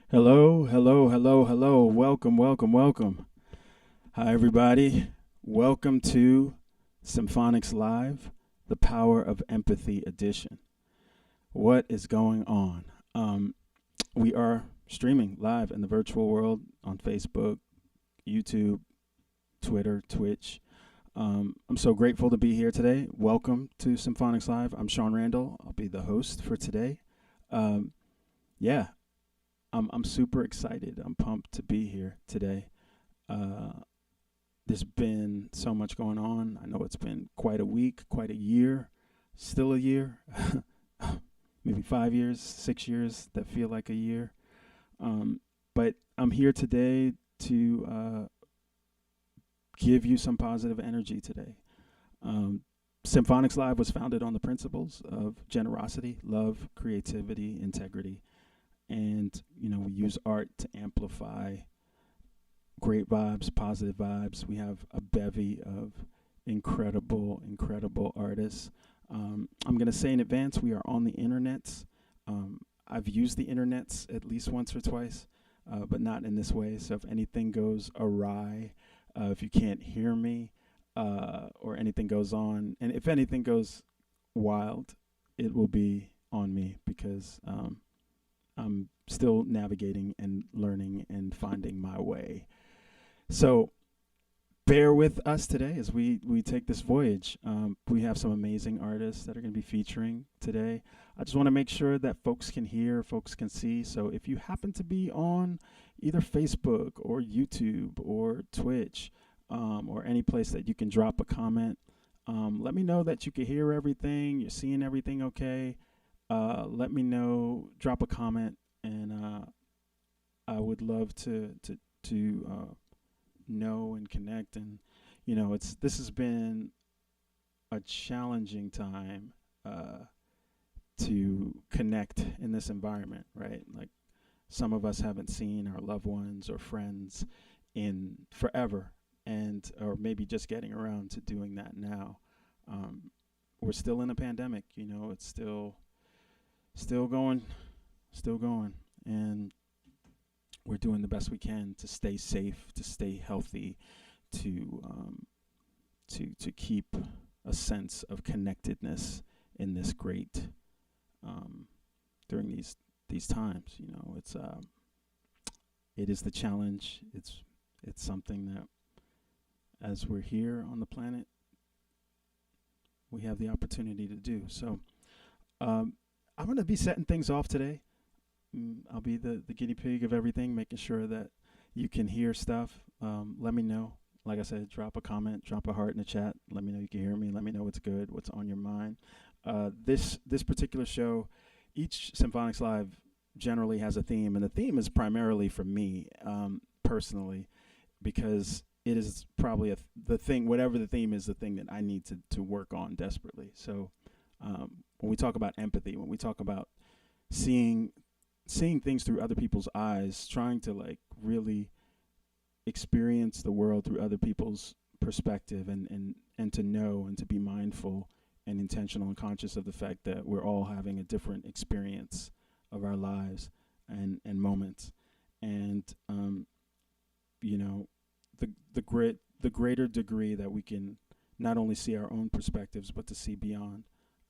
Hello, hello, hello, hello. Welcome, welcome, welcome. Hi, everybody. Welcome to Symphonics Live, the Power of Empathy edition. What is going on? We are streaming live in the virtual world on Facebook, YouTube, Twitter, Twitch. I'm so grateful to be here today. Welcome to Symphonics Live. I'm Shawn Randall. I'll be the host for today. Um, yeah, I'm super excited. I'm pumped to be here today. Uh, there's been so much going on. I know it's been quite a week, quite a year, still a year, maybe 5 years, 6 years that feel like a year. But I'm here today to give you some positive energy today. Um, Symphonics Live was founded on the principles of generosity, love, creativity, integrity, and we use art to amplify great vibes, positive vibes. We have a bevy of incredible, incredible artists. I'm going to say in advance, we are on the internets. I've used the internets at least once or twice, but not in this way. So if anything goes awry, if you can't hear me, or anything goes on, and if anything goes wild, it will be on me because I'm still navigating and learning and finding my way. So bear with us today as we take this voyage. We have some amazing artists that are going to be featuring today. I just want to make sure that folks can hear, folks can see. So if you happen to be on either Facebook or YouTube or Twitch, or any place that you can drop a comment, let me know that you can hear everything, you're seeing everything okay. Let me know, drop a comment, and I would love to know and connect. And this has been a challenging time to connect in this environment, right? Like, some of us haven't seen our loved ones or friends in forever, and or maybe just getting around to doing that now. We're still in a pandemic. It's still going, still going, and we're doing the best we can to stay safe, to stay healthy, to to keep a sense of connectedness in this great during these times. It is the challenge. It's something that, as we're here on the planet, we have the opportunity to do. So I'm going to be setting things off today. I'll be the guinea pig of everything, making sure that you can hear stuff. Let me know. Like I said, drop a comment, drop a heart in the chat. Let me know you can hear me. Let me know what's good, what's on your mind. This particular show, each Symphonics Live generally has a theme, and the theme is primarily for me, personally, because it is probably the thing, whatever the theme is, the thing that I need to work on desperately. So when we talk about empathy, when we talk about seeing things through other people's eyes, trying to like really experience the world through other people's perspective, and to know and to be mindful and intentional and conscious of the fact that we're all having a different experience of our lives and moments. And the greater degree that we can not only see our own perspectives but to see beyond,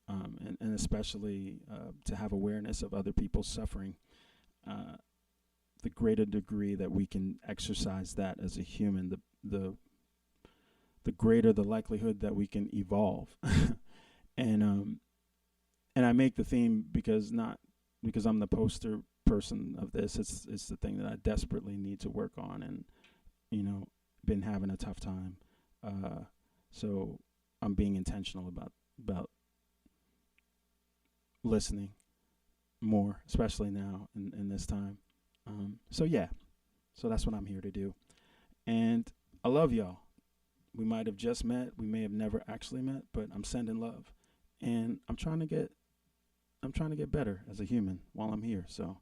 and especially to have awareness of other people's suffering, the greater degree that we can exercise that as a human, the greater the likelihood that we can evolve. And I make the theme not because I'm the poster person of this. It's the thing that I desperately need to work on, and been having a tough time. So I'm being intentional about listening more, especially now in this time. So yeah, so that's what I'm here to do. And I love y'all. We might have just met, we may have never actually met, but I'm sending love, and I'm trying to get better as a human while I'm here. So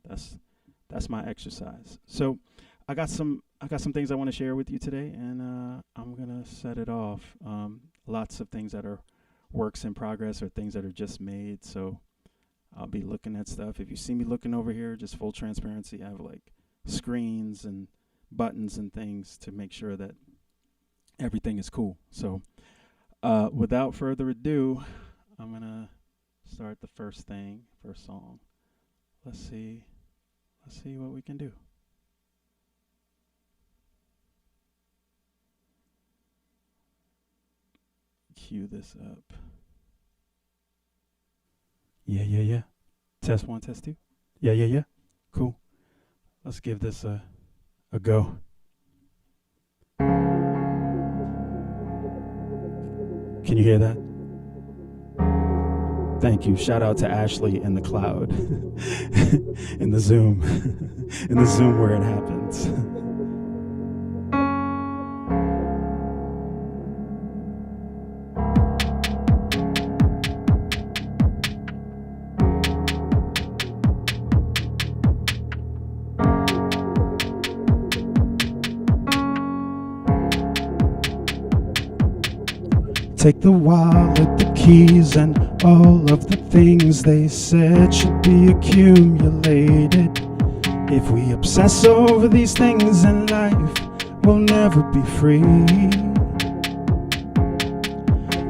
that's my exercise. So I got some things I want to share with you today, and I'm gonna set it off. Lots of things that are works in progress or things that are just made. So I'll be looking at stuff. If you see me looking over here, just full transparency, I have like screens and buttons and things to make sure that everything is cool. So without further ado, I'm going to start the first song. Let's see what we can do. Cue this up. Yeah. Test 1, test 2. Yeah. Cool. Let's give this a go. Can you hear that? Thank you. Shout out to Ashley in the cloud, in the Zoom, in the Zoom where it happens. Take the wallet, the keys, and all of the things they said should be accumulated. If we obsess over these things in life, we'll never be free.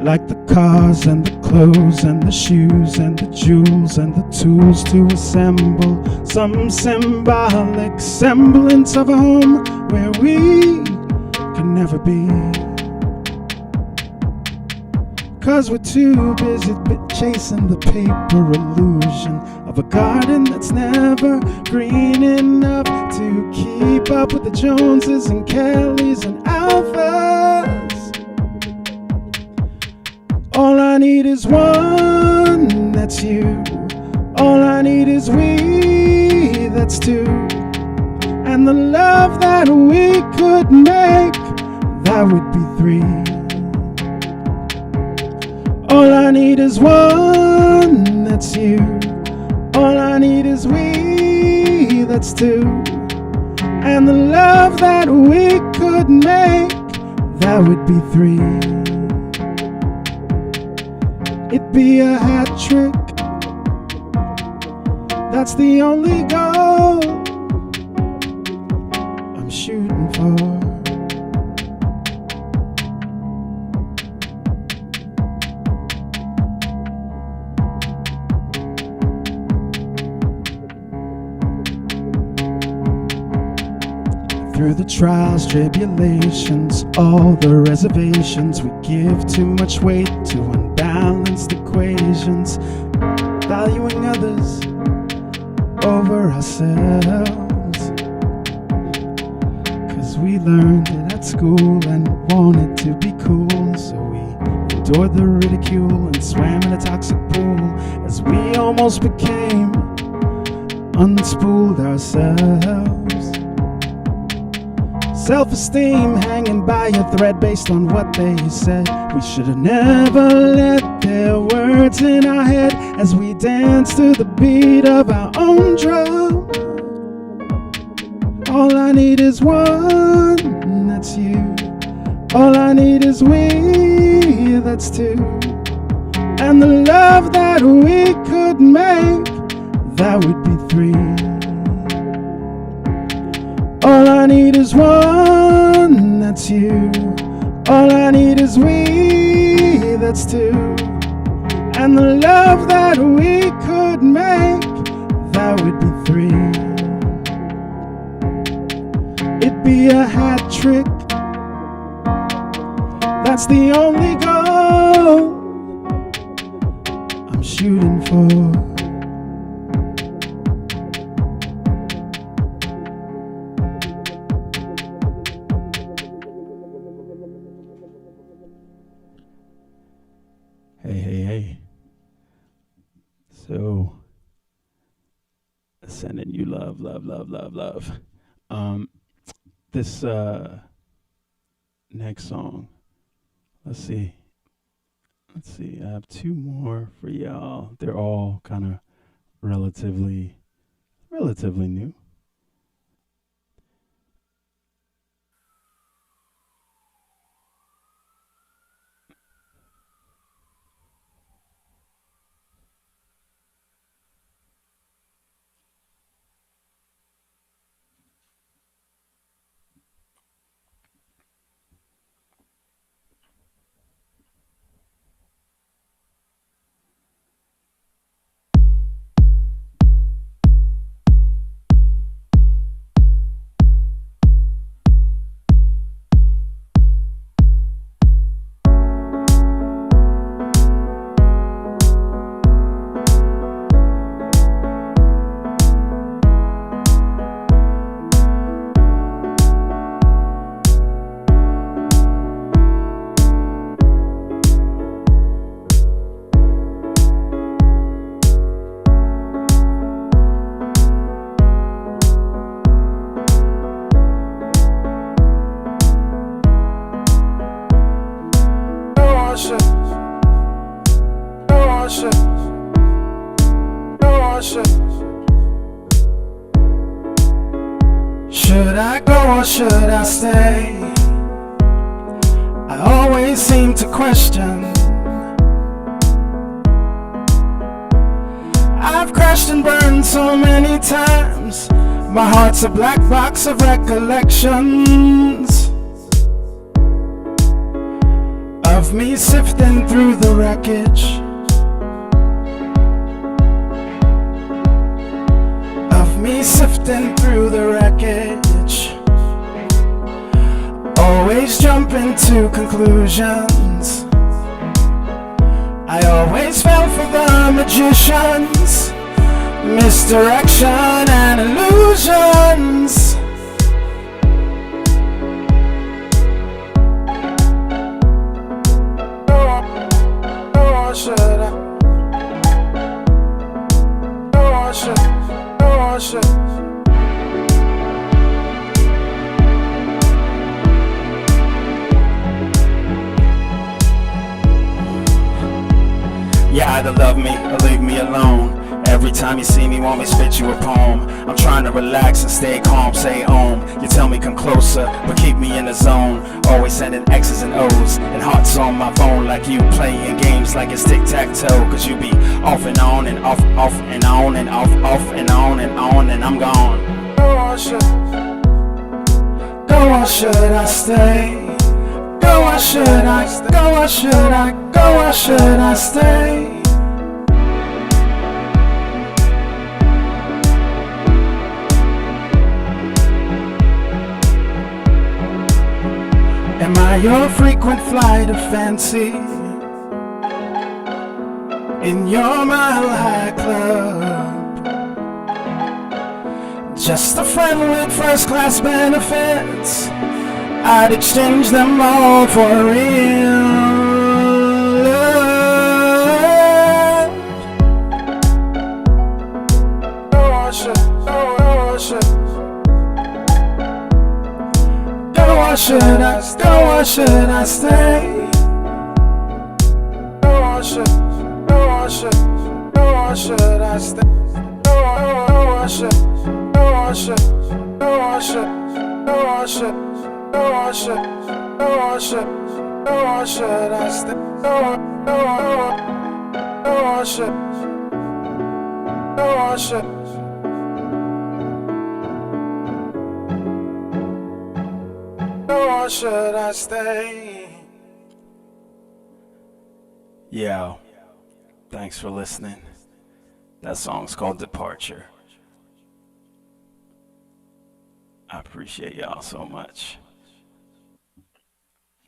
Like the cars and the clothes and the shoes and the jewels and the tools to assemble some symbolic semblance of a home where we can never be. 'Cause we're too busy chasing the paper illusion of a garden that's never green enough to keep up with the Joneses and Kellys and Alphas. All I need is one, that's you. All I need is we, that's two. And the love that we could make, that would be three. All I need is one, that's you. All I need is we, that's two. And the love that we could make, that would be three. It'd be a hat trick, that's the only goal I'm shooting for. Through the trials, tribulations, all the reservations, we give too much weight to unbalanced equations, valuing others over ourselves. 'Cause we learned it at school and wanted to be cool, so we endured the ridicule and swam in a toxic pool as we almost became unspooled ourselves. Self-esteem hanging by a thread based on what they said. We should have never let their words in our head as we dance to the beat of our own drum. All I need is one, that's you. All I need is we, that's two. And the love that we could make, that would be three. All I need is one, that's you. All I need is we, that's two. And the love that we could make, that would be three. It'd be a hat trick, that's the only goal I'm shooting for. Hey. So, sending you love. This next song, let's see. I have two more for y'all. They're all kind of relatively new. Should I go or should I stay? I always seem to question. I've crashed and burned so many times. My heart's a black box of recollections of me sifting through the wreckage, of me sifting through the wreckage. Always jumping to conclusions. I always fell for the magicians, misdirection and illusions. Oh, should I? Oh, should? Oh, should? You either love me or leave me alone. Every time you see me, want me spit you a poem. I'm trying to relax and stay calm, say om. You tell me come closer, but keep me in the zone. Always sending X's and O's and hearts on my phone, like you playing games like it's tic-tac-toe. Cause you be off and on and off, off and on and off, off and on and I'm gone. Go or should I stay? Go or should I? Go or should I? Go or should I stay? Am I your frequent flight of fancy in your mile high club? Just a friend with first class benefits. I'd exchange them all for real love. Oh, should, oh, should. Go or should I? Go or should I stay? Go or should? Go or should? Go or should I stay? Go or should? Go or should? Go or should? Go or should? Go or should? Go or should? Go or should I stay? Go or should? Go or should? Or should I stay? Yo, thanks for listening. That song's called Departure. I appreciate y'all so much.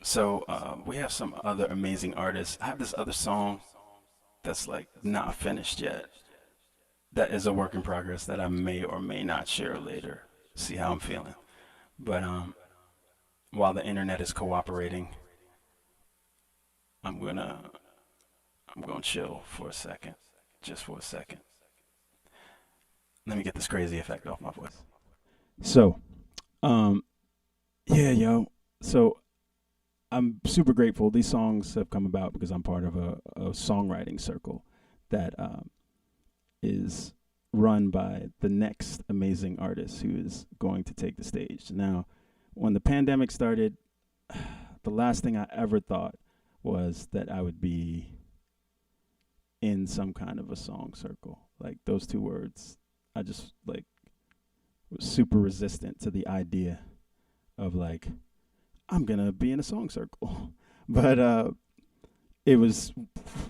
So we have some other amazing artists. I have this other song that's like not finished yet. That is a work in progress that I may or may not share later. See how I'm feeling. But while the internet is cooperating, I'm gonna chill for a second, just for a second. Let me get this crazy effect off my voice. So, yeah, yo. So, I'm super grateful. These songs have come about because I'm part of a songwriting circle that is run by the next amazing artist who is going to take the stage. Now, when the pandemic started, the last thing I ever thought was that I would be in some kind of a song circle. Like those two words, I just like was super resistant to the idea of like, I'm gonna be in a song circle. But it was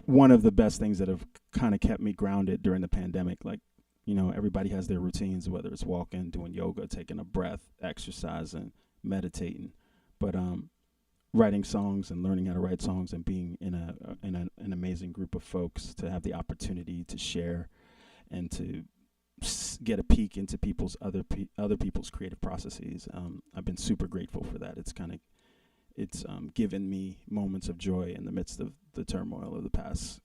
one of the best things that have kind of kept me grounded during the pandemic. Like, you know, everybody has their routines, whether it's walking, doing yoga, taking a breath, exercising, meditating, but writing songs and learning how to write songs and being in an amazing group of folks to have the opportunity to share and to get a peek into people's other people's creative processes. I've been super grateful for that. It's given me moments of joy in the midst of the turmoil of the past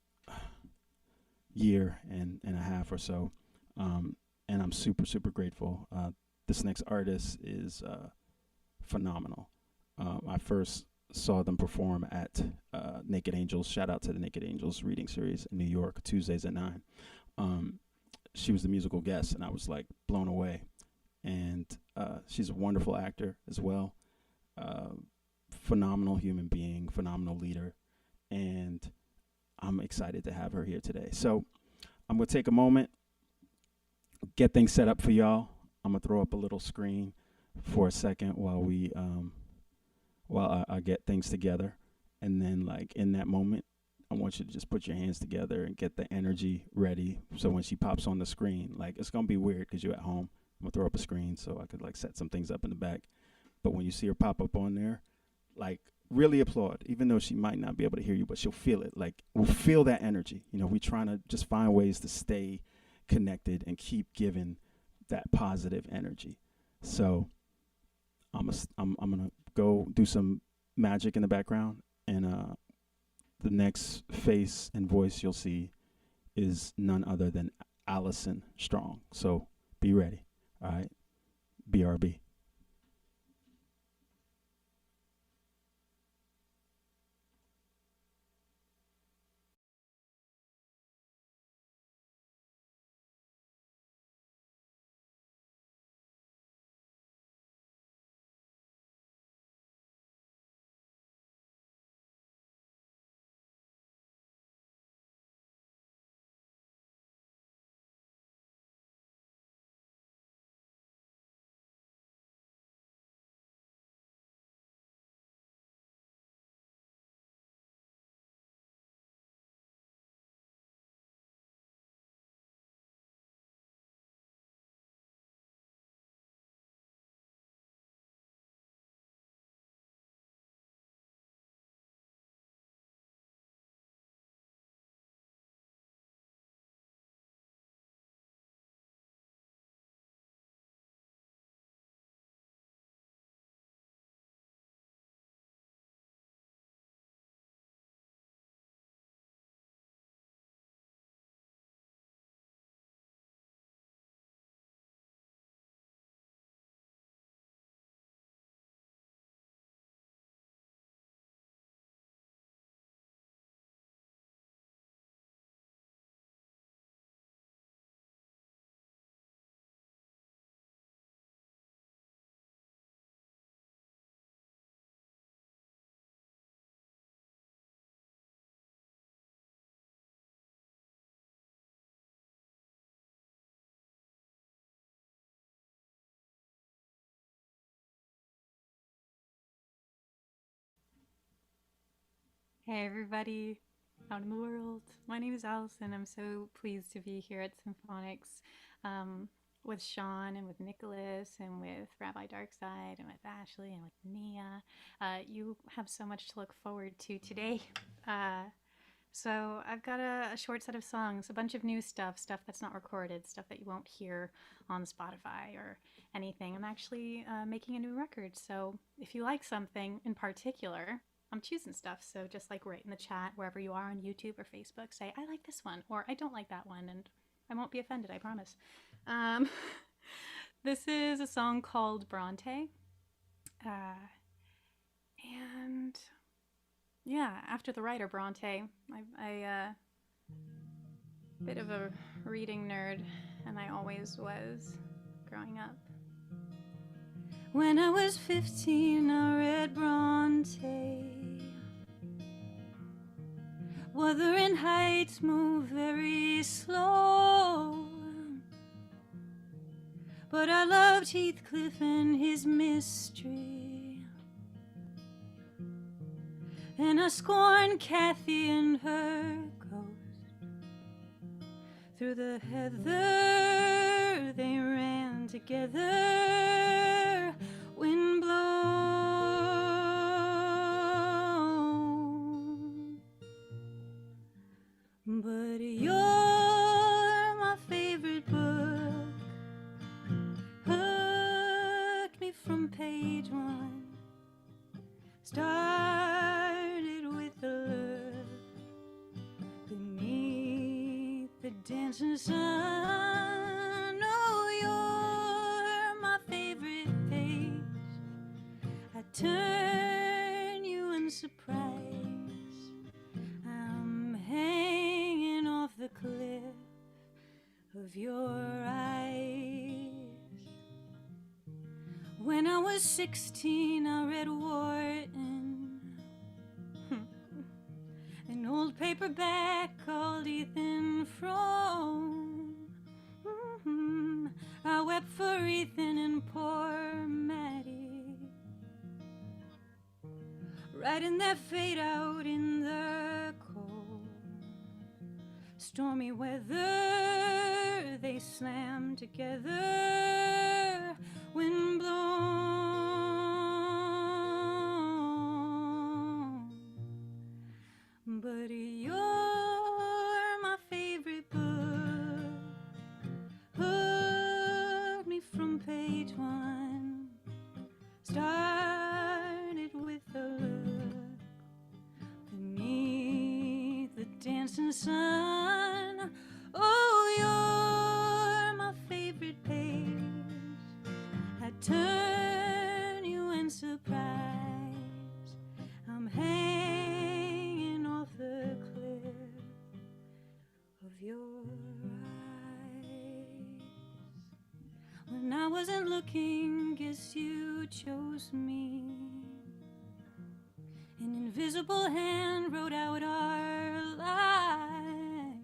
year and a half or so, and I'm super grateful. This next artist is phenomenal. I first saw them perform at Naked Angels. Shout out to the Naked Angels reading series in New York, Tuesdays at 9. She was the musical guest, and I was like blown away. and she's a wonderful actor as well. Uh, Phenomenal human being, phenomenal leader, and I'm excited to have her here today. So I'm gonna take a moment, get things set up for y'all. I'm gonna throw up a little screen for a second while I get things together, and then like in that moment, I want you to just put your hands together and get the energy ready. So when she pops on the screen, like it's gonna be weird because you're at home. I'm gonna throw up a screen so I could like set some things up in the back. But when you see her pop up on there, like really applaud, even though she might not be able to hear you, but she'll feel it. Like we'll feel that energy. You know, we're trying to just find ways to stay connected and keep giving that positive energy. So I'm gonna go do some magic in the background, and the next face and voice you'll see is none other than Allison Strong. So be ready. All right, BRB. Hey everybody out in the world. My name is Allison. I'm so pleased to be here at Symphonics with Shawn and with Nicholas and with Rabbi Darkside and with Ashley and with Nia. You have so much to look forward to today. Uh, so I've got a short set of songs, a bunch of new stuff that's not recorded, stuff that you won't hear on Spotify or anything. I'm actually making a new record. So if you like something in particular, I'm choosing stuff. So just like write in the chat wherever you are on YouTube or Facebook, say, I like this one or I don't like that one. And I won't be offended, I promise. Um, this is a song called Bronte. And yeah, after the writer Bronte, I bit of a reading nerd, and I always was growing up. When I was 15, I read Bronte. Wuthering Heights move very slow, but I loved Heathcliff and his mystery, and I scorned Cathy and her ghost. Through the heather they ran together, wind blown. But you're my favorite book, hooked me from page one, started with the love beneath the dancing sun. Oh, you're my favorite page, I turn you in surprise, I'm hanging off the cliff of your eyes. was 16, I read Wharton, an old paperback called Ethan Frome. I wept for Ethan and poor Maddie, riding their fate out in the cold. Stormy weather, they slammed together, wind blown. But you're my favorite book, hooked me from page one, started with a look beneath the dancing sun. Oh, you're my favorite page, I turn you in surprise, I'm hanging off the cliff of your eyes. When I wasn't looking, guess you chose me. An invisible hand wrote out our lives.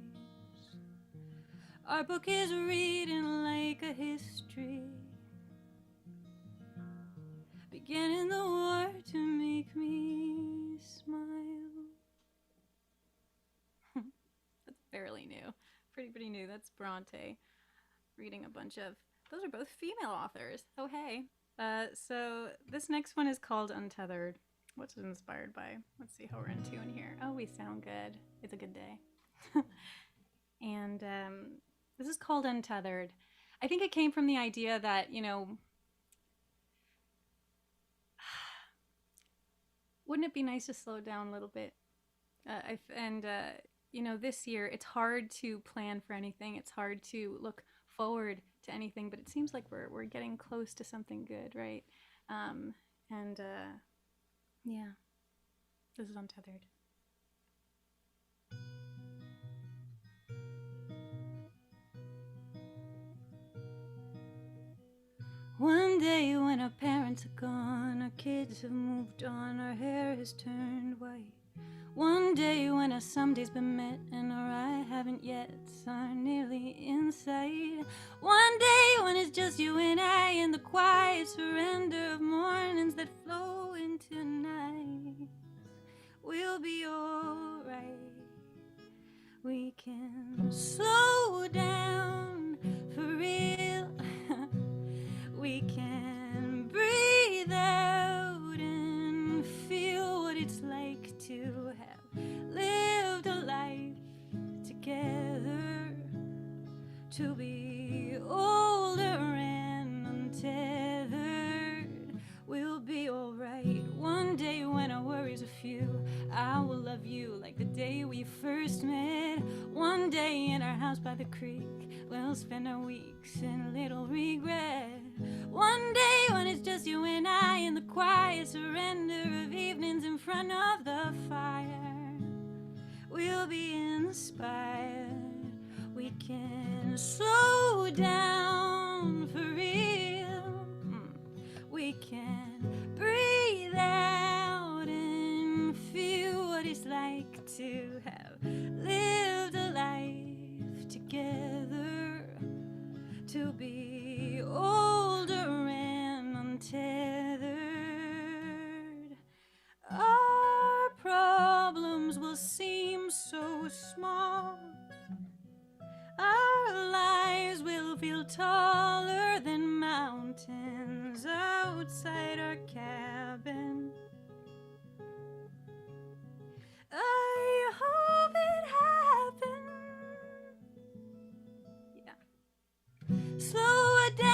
Our book is reading like a history, began in the war to make me smile. That's fairly new. Pretty new. That's Bronte reading a bunch of... Those are both female authors. Oh, hey. So this next one is called Untethered. What's it inspired by? Let's see how we're in tune here. Oh, we sound good. It's a good day. And this is called Untethered. I think it came from the idea that, you know, wouldn't it be nice to slow down a little bit? You know, this year it's hard to plan for anything. It's hard to look forward to anything, but it seems like we're getting close to something good, right? Yeah, this is Untethered. One day when our parents are gone, our kids have moved on, our hair has turned white. One day when our someday's been met and our I haven't yet are nearly in sight. One day when it's just you and I in the quiet surrender of mornings that flow into night. We'll be alright. We can slow down for real. We can breathe out and feel what it's like to have lived a life together, to be older and untethered. We'll be alright. One day when our worries are few, I will love you like the day we first met. One day in our house by the creek, we'll spend our weeks in little regret. One day when it's just you and I in the quiet surrender of evenings in front of the fire, we'll be inspired. We can slow down for real. We can breathe out and feel what it's like to have lived a life together, to be older and untethered. Our problems will seem so small, our lives will feel taller than mountains outside our cabin. I hope it happens. Yeah. Slow it down.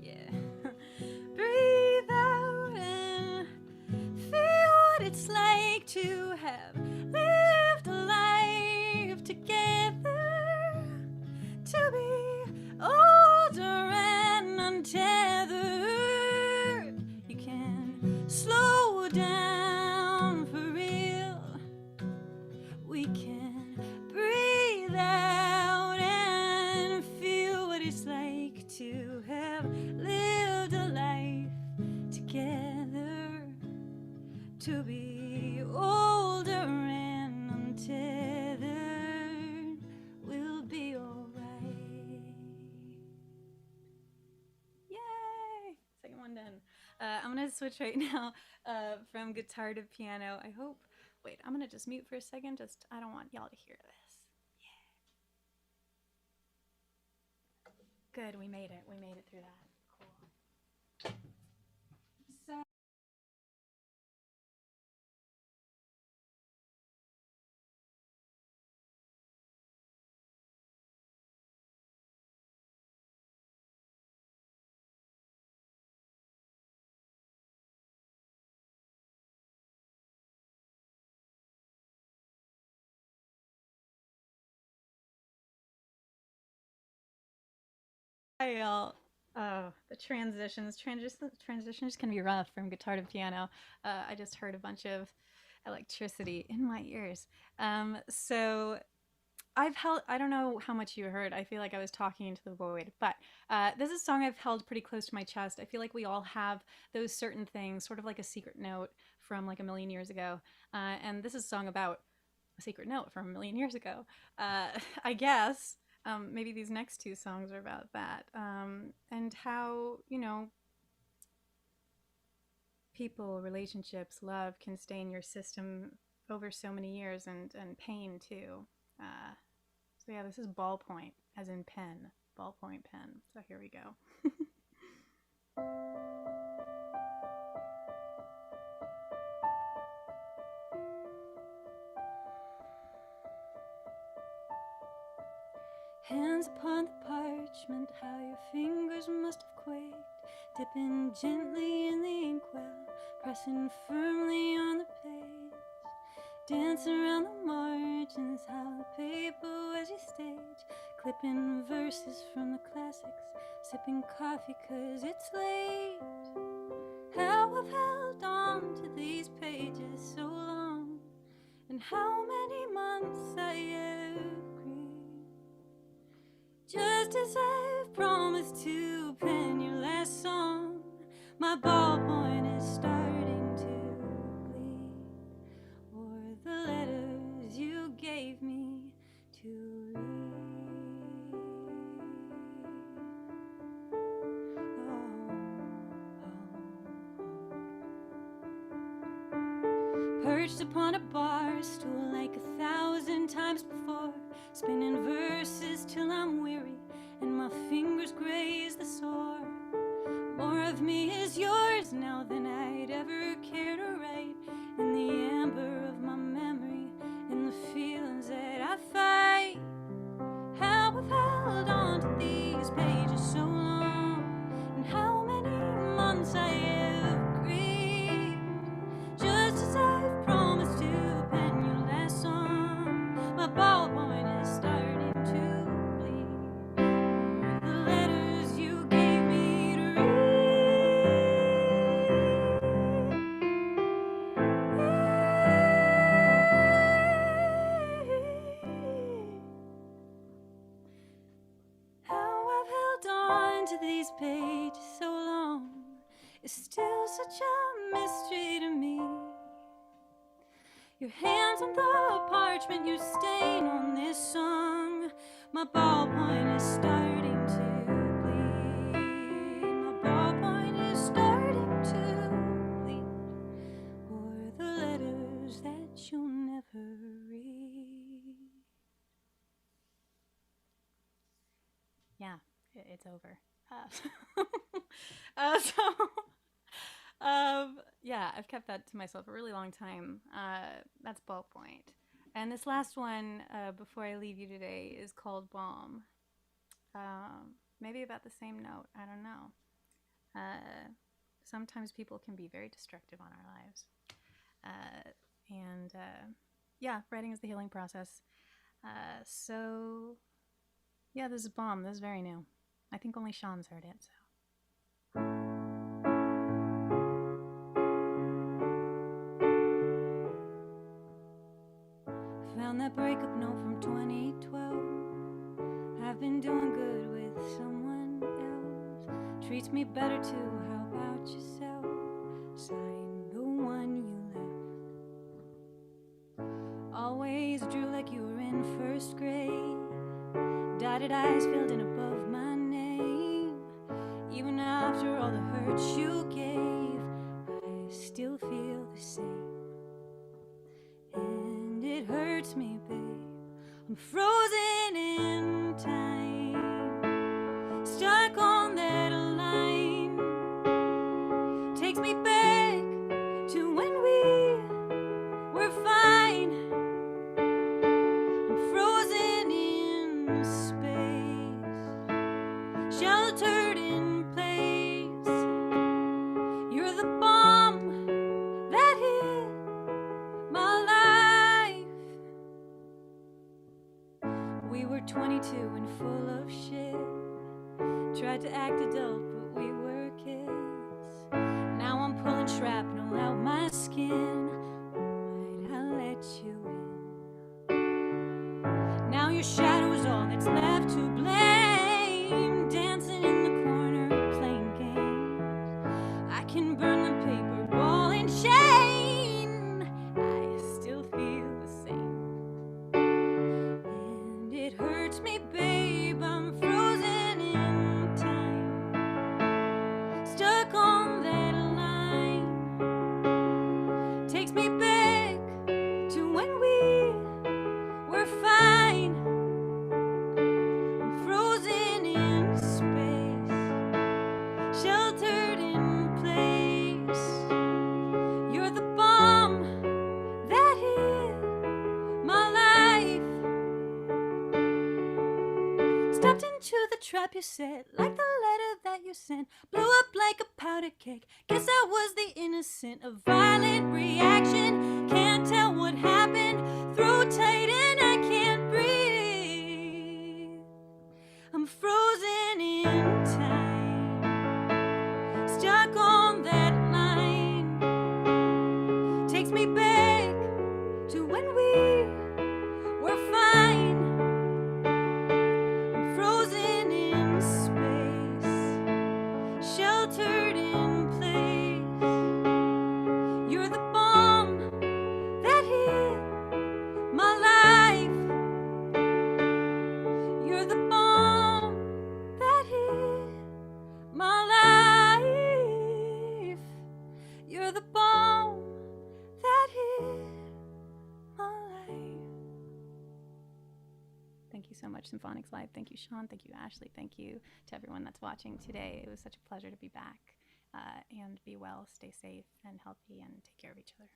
Yeah. Breathe out and feel what it's like to have lived a life together, to be older and untethered. You can slow down for real. We can breathe out and feel what it's like to have have lived a life together, to be older and untethered, we'll be alright. Yay! Second one done. I'm gonna switch right now from guitar to piano. I hope. Wait, I'm gonna just mute for a second. I don't want y'all to hear this. Yeah. Good, we made it. We made it through that. Cool. So. Hi, y'all. Oh, the transitions can be rough from guitar to piano. I just heard a bunch of electricity in my ears. So I've held, I don't know how much you heard. I feel like I was talking into the void, but this is a song I've held pretty close to my chest. I feel like we all have those certain things, sort of like a secret note from like a million years ago. And this is a song about a secret note from a million years ago. I guess maybe these next two songs are about that, and how, people, relationships, love can stay in your system over so many years, and pain too. So yeah, this is ballpoint, as in pen, ballpoint pen. So here we go. Hands upon the parchment, how your fingers must have quaked, dipping gently in the inkwell, pressing firmly on the page, dance around the margins, how the paper was your stage, clipping verses from the classics, sipping coffee 'cause it's late. How I've held on to these pages so long, and how many months I have grieved, just as I've promised to pen your last song. My ballpoint is starting to bleed, or the letters you gave me to read. Perched upon a bar stool like 1,000 times before, spinning verses till I'm weary and my fingers graze the sore. More of me is yours now than I'd ever care to write, in the amber of my memory, in the feelings that I fight. How I've held on to these pages so long, and how many months I have grieved, just as I've promised to pen your last song. My ballpoint is starting to bleed, the letters you gave me to read. How I've held on to these pages so long is still such a mystery to me. Your hands on the parchment, you stain on this song. My ballpoint is starting to bleed. My ballpoint is starting to bleed, or the letters that you'll never read. Yeah, it's over. Yeah, I've kept that to myself a really long time. That's ballpoint. And this last one, before I leave you today, is called Balm. Maybe about the same note. I don't know. Sometimes people can be very destructive on our lives. Yeah, writing is the healing process. So, yeah, this is Balm. This is very new. I think only Shawn's heard it, so. Found that breakup note from 2012. I've been doing good with someone else, treats me better too. How about yourself? Sign the one you left. Always drew like you were in first grade. Dotted I's filled in above my name. Even after all the hurt you gave, I still feel the same. And it hurts me, babe. I'm frozen in time, stuck on that line. Takes me back to when we were fine. I'm frozen in space, sheltered in place. You're the bomb that hit my life. We were 22 and full of shit. Tried to act adult, but we were kids. Now I'm pulling shrapnel out my skin. Why'd I let you in? Now your shadow's all that's left to blame. Dancing in the corner, playing games. I can burn the paper, ball and chain. I still feel the same. And it hurts me, babe. I'm frozen in time, stuck on that line. Takes me back to when we were fine. I'm frozen in space, sheltered in place. You're the bomb that hit my life. Stepped into the trap you set, like the letter that you sent. Blew up like a powder keg. Guess I was the innocent. A violent reaction. Can't tell what happened. Throat tight and I can't breathe. I'm frozen in time, stuck on that line. Takes me back to when we were fine. I'm frozen in space, sheltered in place. You're the bomb that hit my life. You're the bomb that hit my life. You're the bomb that hit my life. Thank you so much, Symphonics Live. Thank you, Shawn. Thank you, Ashley. Thank you to everyone that's watching today. It was such a pleasure to be back. And be well, stay safe and healthy, and take care of each other.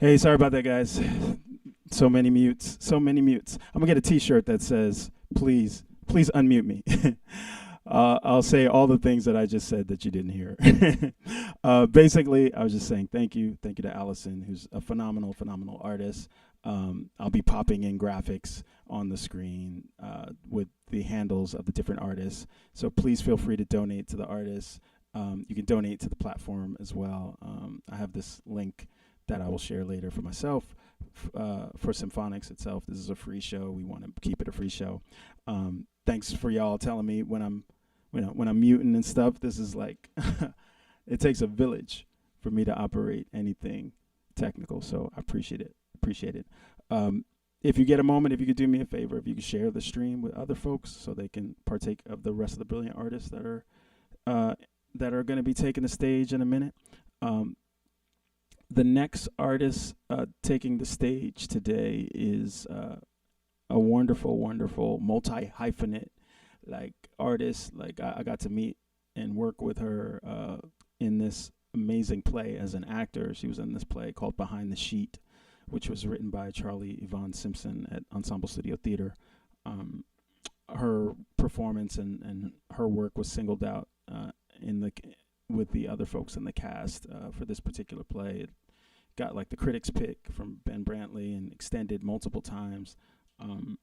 Hey, sorry about that, guys. So many mutes. So many mutes. I'm gonna get a T-shirt that says, "Please, please unmute me." I'll say all the things that I just said that you didn't hear. Basically, I was just saying thank you to Allison, who's a phenomenal, phenomenal artist. I'll be popping in graphics on the screen with the handles of the different artists. So please feel free to donate to the artists. You can donate to the platform as well. I have this link that I will share later for myself. For Symphonics itself, this is a free show. We want to keep it a free show. Thanks for y'all telling me when I'm when I'm muting and stuff, this is like it takes a village for me to operate anything technical. So I appreciate it. Appreciate it. Um, if you get a moment, if you could do me a favor, if you could share the stream with other folks so they can partake of the rest of the brilliant artists uh, that are going to be taking the stage in a minute. Um, the next artist taking the stage today is a wonderful, wonderful multi hyphenate like artist. Like I got to meet and work with her in this amazing play as an actor. She was in this play called Behind the Sheet, which was written by Charlie Yvonne Simpson at Ensemble Studio Theater. Um, Her performance and her work was singled out in the with the other folks in the cast for this particular play. It got like the critics pick from Ben Brantley and extended multiple times. Um,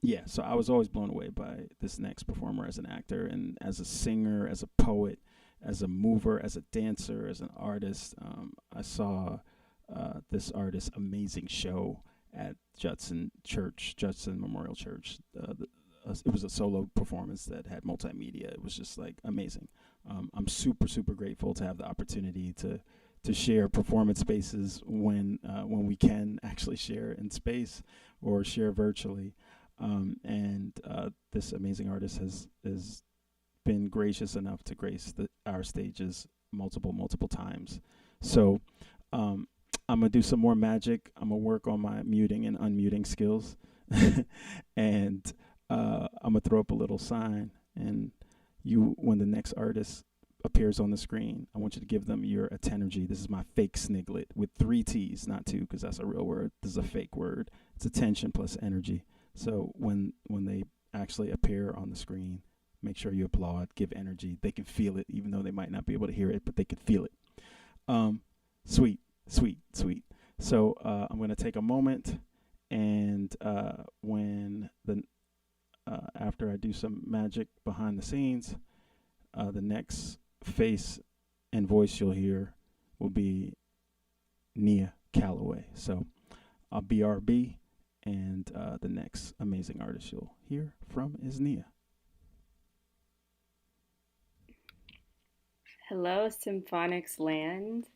yeah, so I was always blown away by this next performer as an actor and as a singer, as a poet, as a mover, as a dancer, as an artist. I saw this artist's amazing show at Judson Memorial Church. It was a solo performance that had multimedia. It was just like amazing. I'm super, super grateful to have the opportunity to share performance spaces when we can actually share in space or share virtually. And this amazing artist has been gracious enough to grace our stages multiple times. So I'm gonna do some more magic. I'm gonna work on my muting and unmuting skills, and I'm gonna throw up a little sign. And when the next artist appears on the screen, I want you to give them your attenergy. This is my fake sniglet with 3 T's, not 2, because that's a real word. This is a fake word. It's attention plus energy. So when they actually appear on the screen, make sure you applaud, give energy. They can feel it, even though they might not be able to hear it, but they can feel it. Sweet, sweet, sweet. So I'm going to take a moment, and when the after I do some magic behind the scenes, the next face and voice you'll hear will be Nia Calloway. So I'll BRB, and the next amazing artist you'll hear from is Nia. Hello, Symphonics land.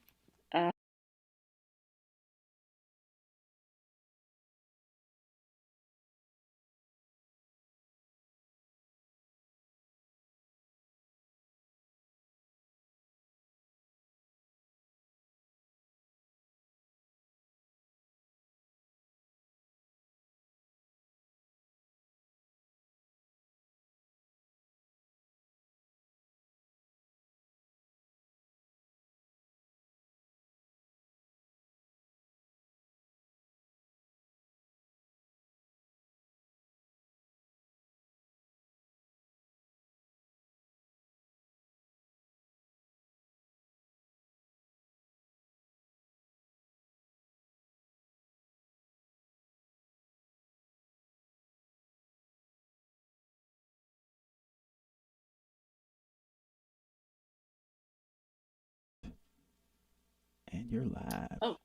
And you're live. Oh.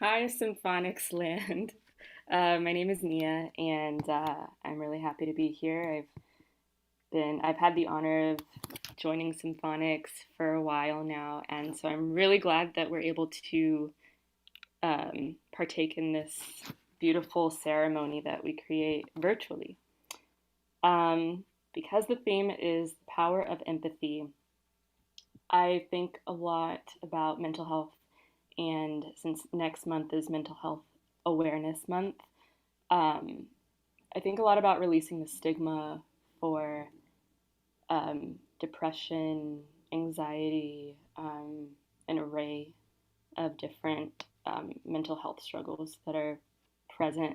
Hi, Symphonics land. My name is Nia, and I'm really happy to be here. I've had the honor of joining Symphonics for a while now, and so I'm really glad that we're able to partake in this beautiful ceremony that we create virtually. Because the theme is the power of empathy, I think a lot about mental health, and since next month is Mental Health Awareness Month, I think a lot about releasing the stigma for depression, anxiety, an array of different mental health struggles that are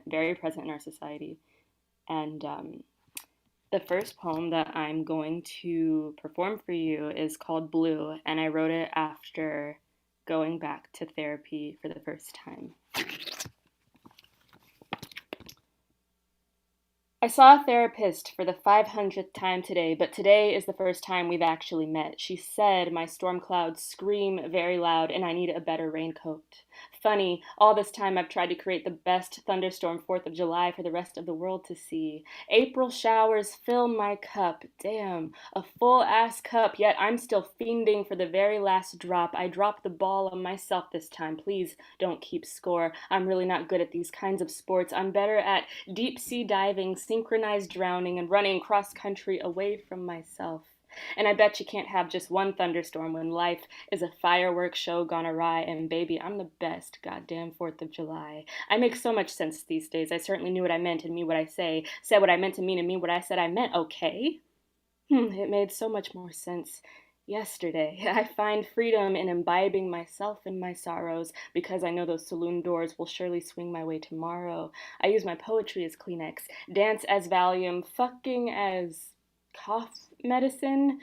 very present in our society. And the first poem that I'm going to perform for you is called Blue, and I wrote it after going back to therapy for the first time. I saw a therapist for the 500th time today, but today is the first time we've actually met. She said my storm clouds scream very loud and I need a better raincoat. Funny, all this time I've tried to create the best thunderstorm 4th of July for the rest of the world to see. April showers fill my cup. Damn, a full ass cup, yet I'm still fiending for the very last drop. I dropped the ball on myself this time. Please don't keep score. I'm really not good at these kinds of sports. I'm better at deep sea diving, synchronized drowning, and running cross country away from myself. And I bet you can't have just one thunderstorm when life is a fireworks show gone awry. And baby, I'm the best goddamn 4th of July. I make so much sense these days. I certainly knew what I meant and mean what I say. Said what I meant to mean and mean what I said I meant, okay? It made so much more sense yesterday. I find freedom in imbibing myself and my sorrows because I know those saloon doors will surely swing my way tomorrow. I use my poetry as Kleenex, dance as Valium, fucking as cough medicine,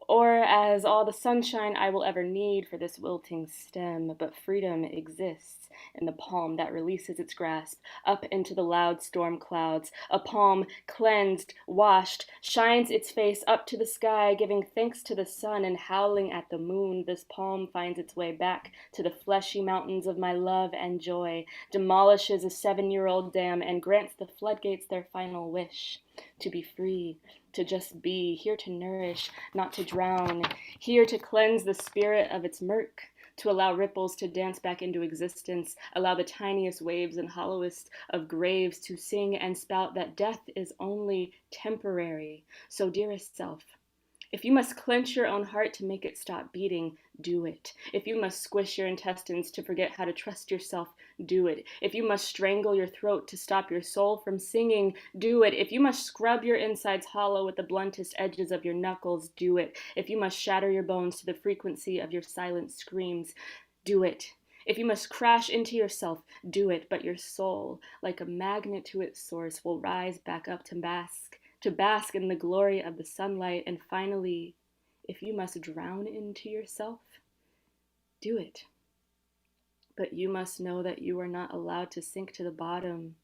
or as all the sunshine I will ever need for this wilting stem. But freedom exists in the palm that releases its grasp up into the loud storm clouds. A palm cleansed, washed, shines its face up to the sky, giving thanks to the sun and howling at the moon. This palm finds its way back to the fleshy mountains of my love and joy, demolishes a 7-year-old dam, and grants the floodgates their final wish: to be free, to just be, here to nourish, not to drown, here to cleanse the spirit of its murk, to allow ripples to dance back into existence, allow the tiniest waves and hollowest of graves to sing and spout that death is only temporary. So, dearest self, if you must clench your own heart to make it stop beating, do it. If you must squish your intestines to forget how to trust yourself, do it. If you must strangle your throat to stop your soul from singing, do it. If you must scrub your insides hollow with the bluntest edges of your knuckles, do it. If you must shatter your bones to the frequency of your silent screams, do it. If you must crash into yourself, do it. But your soul, like a magnet to its source, will rise back up to bask in the glory of the sunlight. And finally, if you must drown into yourself, do it. But you must know that you are not allowed to sink to the bottom.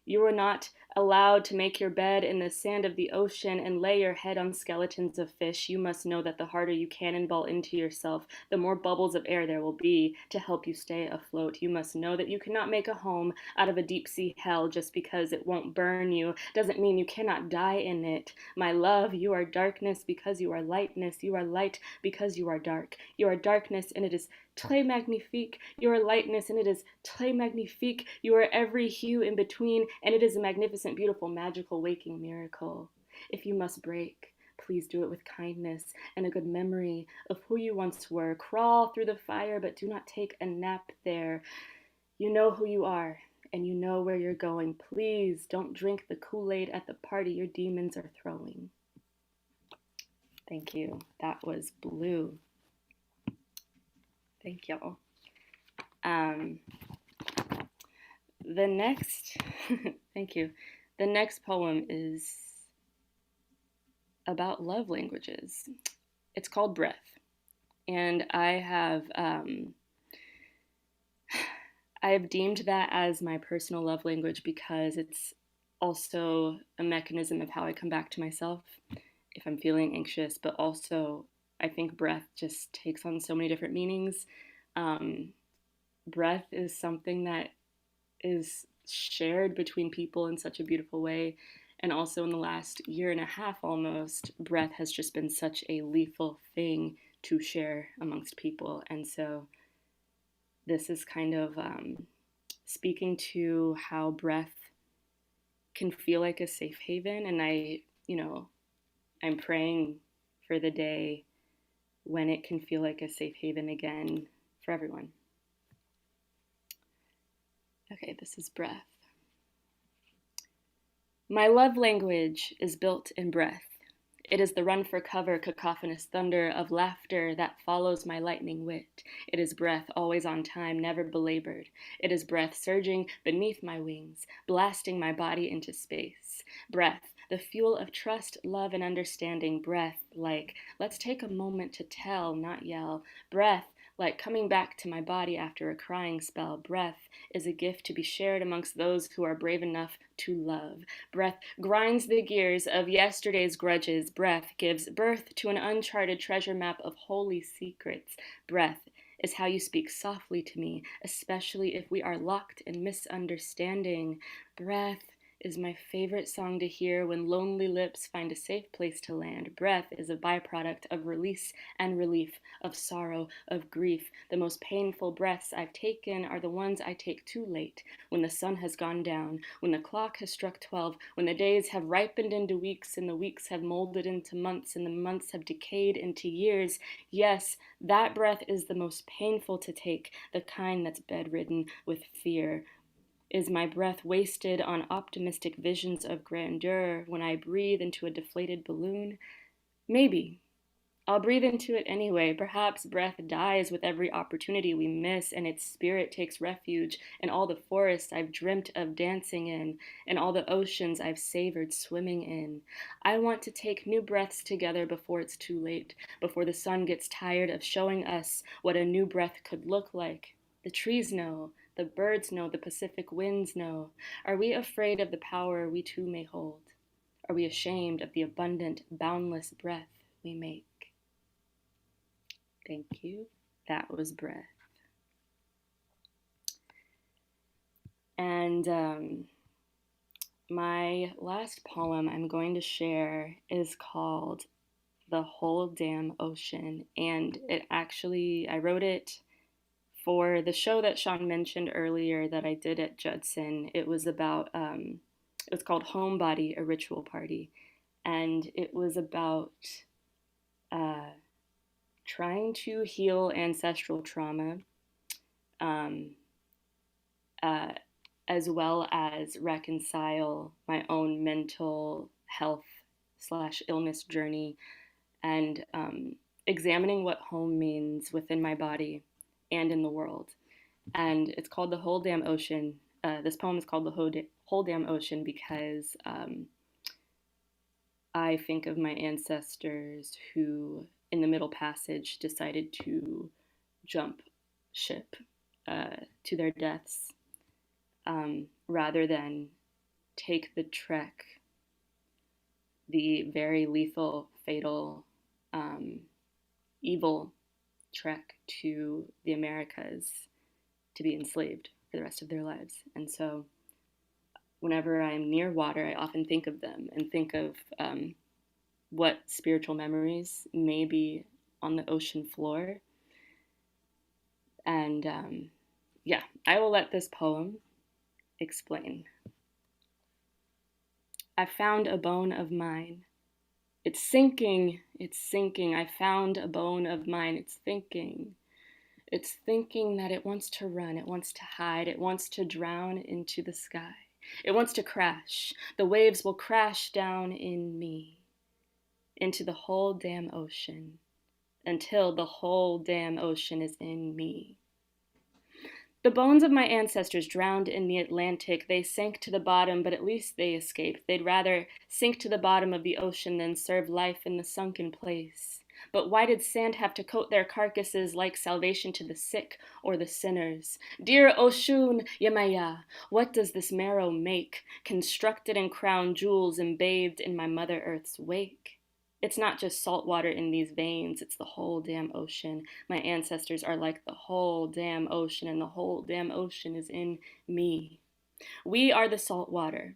You are not allowed to make your bed in the sand of the ocean and lay your head on skeletons of fish. You must know that the harder you cannonball into yourself, the more bubbles of air there will be to help you stay afloat. You must know that you cannot make a home out of a deep sea hell just because it won't burn you. Doesn't mean you cannot die in it. My love, you are darkness because you are lightness. You are light because you are dark. You are darkness and it is très magnifique. You are lightness and it is très magnifique. You are every hue in between and it is a magnificent, beautiful, magical, waking miracle. If you must break, please do it with kindness and a good memory of who you once were. Crawl through the fire, but do not take a nap there. You know who you are and you know where you're going. Please don't drink the Kool-Aid at the party your demons are throwing. Thank you. That was Blue. Thank y'all. The next, thank you. The next poem is about love languages. It's called Breath. And I have deemed that as my personal love language because it's also a mechanism of how I come back to myself if I'm feeling anxious, but also I think breath just takes on so many different meanings. Breath is something that is shared between people in such a beautiful way. And also in the last year and a half almost, breath has just been such a lethal thing to share amongst people. And so this is kind of speaking to how breath can feel like a safe haven. And I'm praying for the day when it can feel like a safe haven again for everyone. Okay, this is breath. My love language is built in breath. It is the run for cover, cacophonous thunder of laughter that follows my lightning wit. It is breath, always on time, never belabored. It is breath surging beneath my wings, blasting my body into space. Breath, the fuel of trust, love, and understanding. Breath, like, let's take a moment to tell, not yell. Breath, like coming back to my body after a crying spell. Breath is a gift to be shared amongst those who are brave enough to love. Breath grinds the gears of yesterday's grudges. Breath gives birth to an uncharted treasure map of holy secrets. Breath is how you speak softly to me, especially if we are locked in misunderstanding. Breath is my favorite song to hear when lonely lips find a safe place to land. Breath is a byproduct of release and relief, of sorrow, of grief. The most painful breaths I've taken are the ones I take too late, when the sun has gone down, when the clock has struck 12, when the days have ripened into weeks and the weeks have molded into months and the months have decayed into years. Yes, that breath is the most painful to take, the kind that's bedridden with fear. Is my breath wasted on optimistic visions of grandeur when I breathe into a deflated balloon? Maybe. I'll breathe into it anyway. Perhaps breath dies with every opportunity we miss, and its spirit takes refuge in all the forests I've dreamt of dancing in, and all the oceans I've savored swimming in. I want to take new breaths together before it's too late, before the sun gets tired of showing us what a new breath could look like. The trees know, the birds know, the Pacific winds know. Are we afraid of the power we too may hold? Are we ashamed of the abundant, boundless breath we make? Thank you. That was Breath. And my last poem I'm going to share is called The Whole Damn Ocean. And I wrote it for the show that Shawn mentioned earlier that I did at Judson. It was about, it was called Homebody, a Ritual Party. And it was about trying to heal ancestral trauma, as well as reconcile my own mental health / illness journey, and examining what home means within my body and in the world. And it's called The Whole Damn Ocean. This poem is called The Whole Damn Ocean because I think of my ancestors who, in the Middle Passage, decided to jump ship to their deaths rather than take the trek, the very lethal, fatal, evil trek to the Americas to be enslaved for the rest of their lives. And so whenever I'm near water, I often think of them and think of what spiritual memories may be on the ocean floor. And I will let this poem explain. I found a bone of mine. It's sinking, it's sinking. I found a bone of mine. It's thinking. It's thinking that it wants to run, it wants to hide, it wants to drown into the sky. It wants to crash. The waves will crash down in me, into the whole damn ocean, until the whole damn ocean is in me. The bones of my ancestors drowned in the Atlantic. They sank to the bottom, but at least they escaped. They'd rather sink to the bottom of the ocean than serve life in the sunken place. But why did sand have to coat their carcasses like salvation to the sick or the sinners? Dear Oshun Yemaya, what does this marrow make, constructed and crowned jewels and bathed in my Mother Earth's wake? It's not just salt water in these veins, it's the whole damn ocean. My ancestors are like the whole damn ocean, and the whole damn ocean is in me. We are the salt water.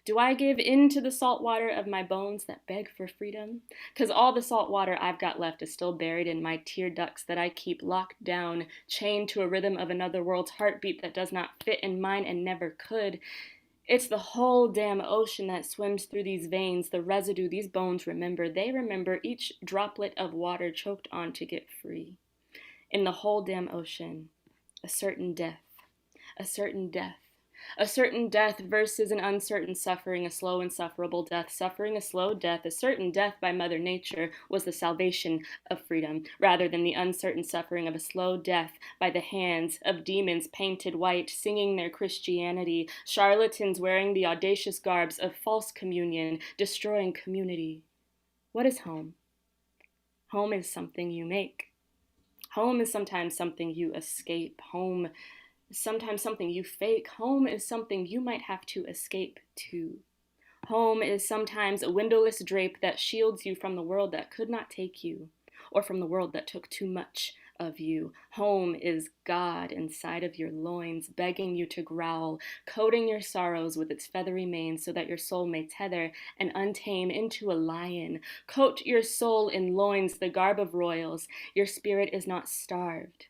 Do I give in to the salt water of my bones that beg for freedom? 'Cause all the salt water I've got left is still buried in my tear ducts that I keep locked down, chained to a rhythm of another world's heartbeat that does not fit in mine and never could. It's the whole damn ocean that swims through these veins, the residue these bones remember. They remember each droplet of water choked on to get free. In the whole damn ocean, a certain death, a certain death. A certain death versus an uncertain suffering, a slow insufferable death. Suffering a slow death, a certain death by Mother Nature was the salvation of freedom, rather than the uncertain suffering of a slow death by the hands of demons painted white, singing their Christianity, charlatans wearing the audacious garbs of false communion, destroying community. What is home? Home is something you make. Home is sometimes something you escape. Home is sometimes something you fake. Home is something you might have to escape to. Home is sometimes a windowless drape that shields you from the world that could not take you, or from the world that took too much of you. Home is God inside of your loins, begging you to growl, coating your sorrows with its feathery mane so that your soul may tether and untame into a lion. Coat your soul in loins, the garb of royals. Your spirit is not starved.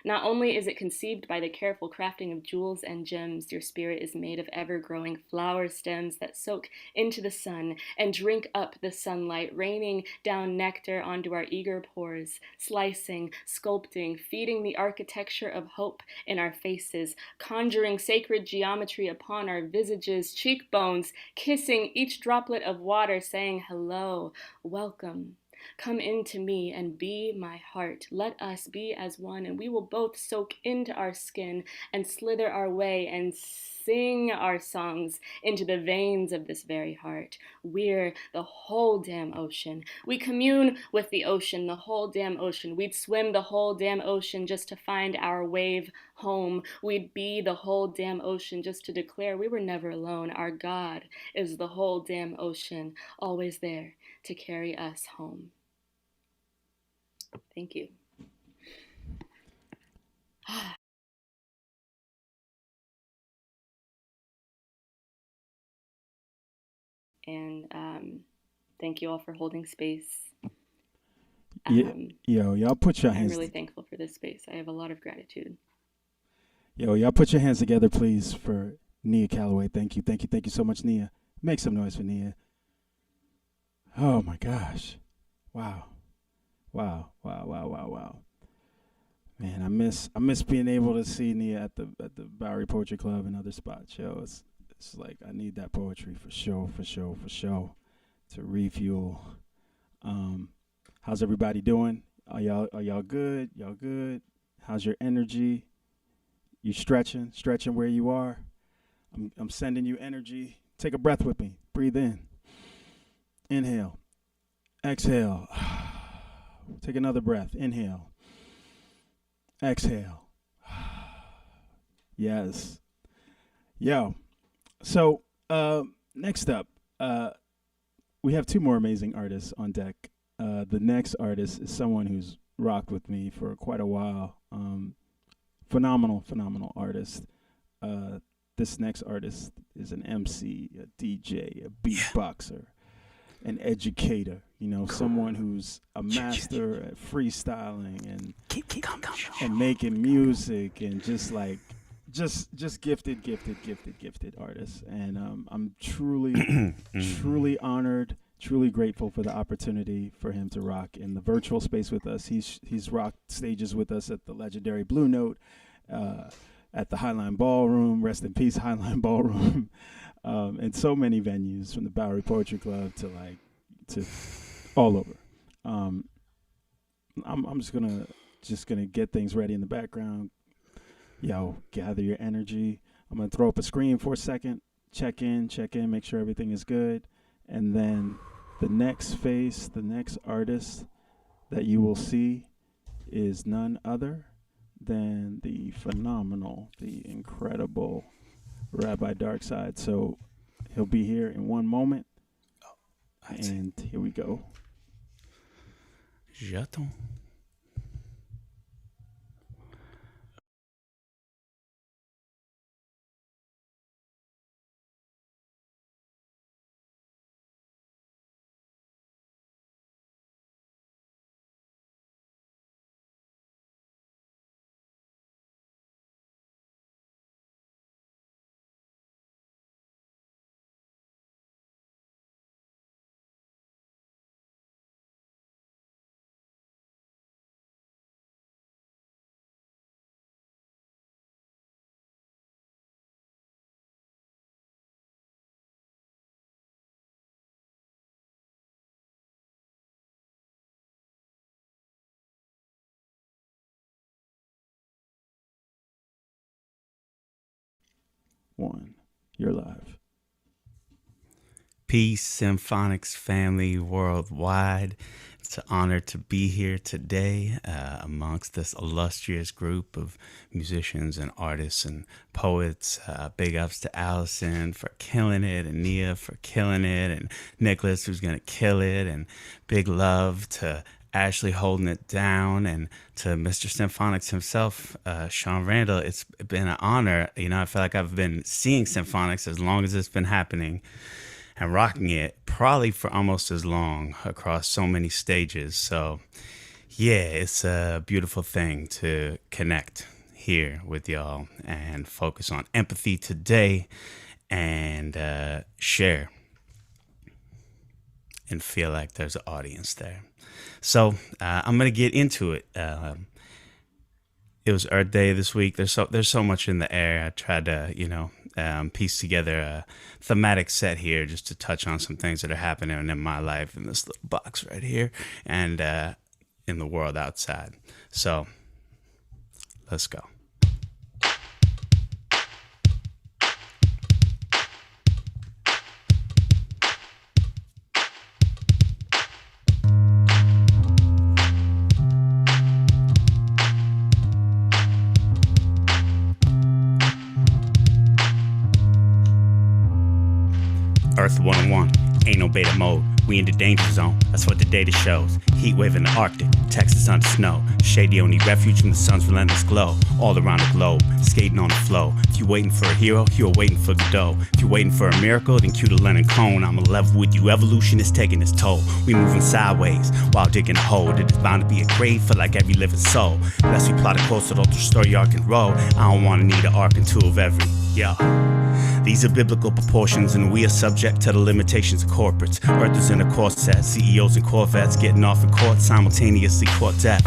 Not only is it conceived by the careful crafting of jewels and gems, your spirit is made of ever-growing flower stems that soak into the sun and drink up the sunlight, raining down nectar onto our eager pores, slicing, sculpting, feeding the architecture of hope in our faces, conjuring sacred geometry upon our visages, cheekbones, kissing each droplet of water, saying hello, welcome. Come into me and be my heart. Let us be as one, and we will both soak into our skin and slither our way and sing our songs into the veins of this very heart. We're the whole damn ocean. We commune with the ocean, the whole damn ocean. We'd swim the whole damn ocean just to find our wave home. We'd be the whole damn ocean just to declare we were never alone. Our God is the whole damn ocean, always there to carry us home. Thank you. And thank you all for holding space. Y'all put your hands. I'm really thankful for this space. I have a lot of gratitude. Y'all put your hands together, please, for Nia Calloway. Thank you so much, Nia. Make some noise for Nia. Oh my gosh. Wow. Man, I miss being able to see Nia at the Bowery Poetry Club and other spots. Yo, it's like I need that poetry for sure to refuel. How's everybody doing? Are y'all good? Y'all good? How's your energy? You stretching where you are? I'm sending you energy. Take a breath with me. Breathe in. Inhale. Exhale. Take another breath. Inhale. Exhale. Yes. Yo. So, next up, we have two more amazing artists on deck. The next artist is someone who's rocked with me for quite a while. Phenomenal artist. This next artist is an MC, a DJ, a beatboxer, an educator, someone who's a master at freestyling and making music and just gifted artist. And I'm truly honored, truly grateful for the opportunity for him to rock in the virtual space with us. He's rocked stages with us at the legendary Blue Note, at the Highline Ballroom, rest in peace Highline Ballroom, and so many venues, from the Bowery Poetry Club to all over. I'm just gonna get things ready in the background. Yo, gather your energy. I'm gonna throw up a screen for a second, check in, make sure everything is good, and then the next face, the next artist that you will see is none other than the phenomenal, the incredible Rabbi Darkside. So he'll be here in one moment. And here we go. J'attends. One, you're live. Peace, Symphonics family worldwide. It's an honor to be here today amongst this illustrious group of musicians and artists and poets. Big ups to Allison for killing it, and Nia for killing it, and Nicholas, who's going to kill it, and big love to Ashley holding it down, and to Mr. Symphonics himself, Shawn Randall. It's been an honor. You know, I feel like I've been seeing Symphonics as long as it's been happening and rocking it probably for almost as long across so many stages. So yeah, it's a beautiful thing to connect here with y'all and focus on empathy today and share and feel like there's an audience there. So I'm gonna get into it. It was Earth Day this week. There's so much in the air. I tried to piece together a thematic set here just to touch on some things that are happening in my life in this little box right here and in the world outside. So let's go. Earth 101, ain't no beta mode. We in the danger zone, that's what the data shows. Heat wave in the Arctic, Texas under snow. Shady only refuge from the sun's relentless glow. All around the globe, skating on the flow. If you waiting for a hero, you're waiting for Godot. If you're waiting for a miracle, then cue the Lennon cone. I'm a level with you, evolution is taking its toll. We moving sideways, while digging a hole. It is bound to be a grave for like every living soul. Unless we plot a course that alters story arc and roll. I don't wanna need an arc and two of every, yeah. These are biblical proportions, and we are subject to the limitations of corporates. Earth is in a corset, CEOs and Corvettes getting off in court, simultaneously caught death.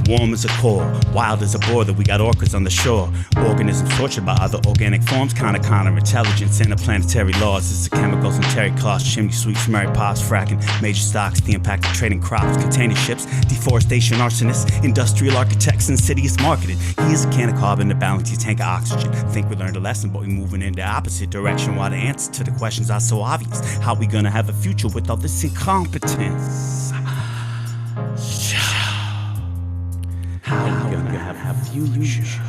Warm as a core, wild as a border, we got orcas on the shore. Organisms tortured by other organic forms, counterintelligence, interplanetary laws. It's the chemicals and terry cloths, chimney sweeps, Mary pops, fracking, major stocks, the impact of trading crops, container ships, deforestation, arsonists, industrial architects, insidious marketing. He is a can of carbon to balance your tank of oxygen. Think we learned a lesson, but we're moving in the opposite direction. While the answers to the questions are so obvious, how we gonna have a future with all this incompetence? How we gonna have a future?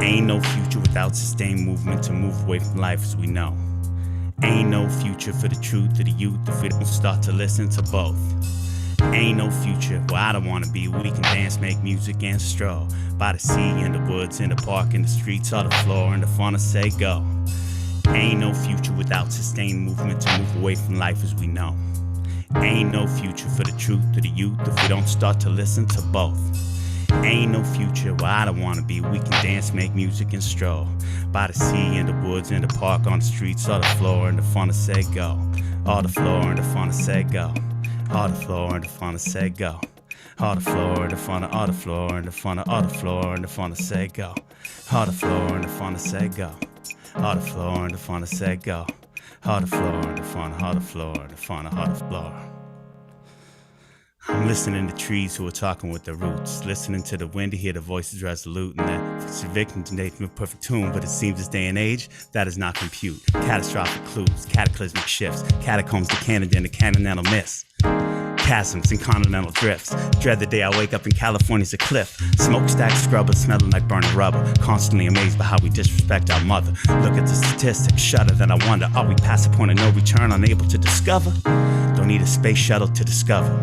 Ain't no future without sustained movement to move away from life as we know. Ain't no future for the truth of the youth if we don't start to listen to both. Ain't no future where I don't wanna be, where we can dance, make music and stroll. By the sea, in the woods, in the park, in the streets, or the floor, and the fun to say go. Ain't no future without sustained movement to move away from life as we know. Ain't no future for the truth of the youth if we don't start to listen to both. Ain't no future where I don't wanna be, we can dance, make music and stroll. By the sea, in the woods, in the park, on the streets, or the floor, and the fun to say go. All the floor, and the fun to say go. All the floor, and the fun to say go. All the floor, and the fun to all the floor, and the fun to all the floor, and the fun to say go. All the floor, and the fun to say go. All the floor, and the fun to say go. All the floor, and the fun to all the floor, and the fun to all the floor. I'm listening to trees who are talking with their roots, listening to the wind to hear the voices resolute, and that victim to name a perfect tune. But it seems this day and age, that does not compute. Catastrophic clues, cataclysmic shifts, catacombs to Canada and the continental myths. Chasms and continental drifts. Dread the day I wake up in California's a cliff. Smokestack scrubbers smelling like burning rubber. Constantly amazed by how we disrespect our mother. Look at the statistics, shudder, then I wonder, are we past the point of no return, unable to discover? Don't need a space shuttle to discover.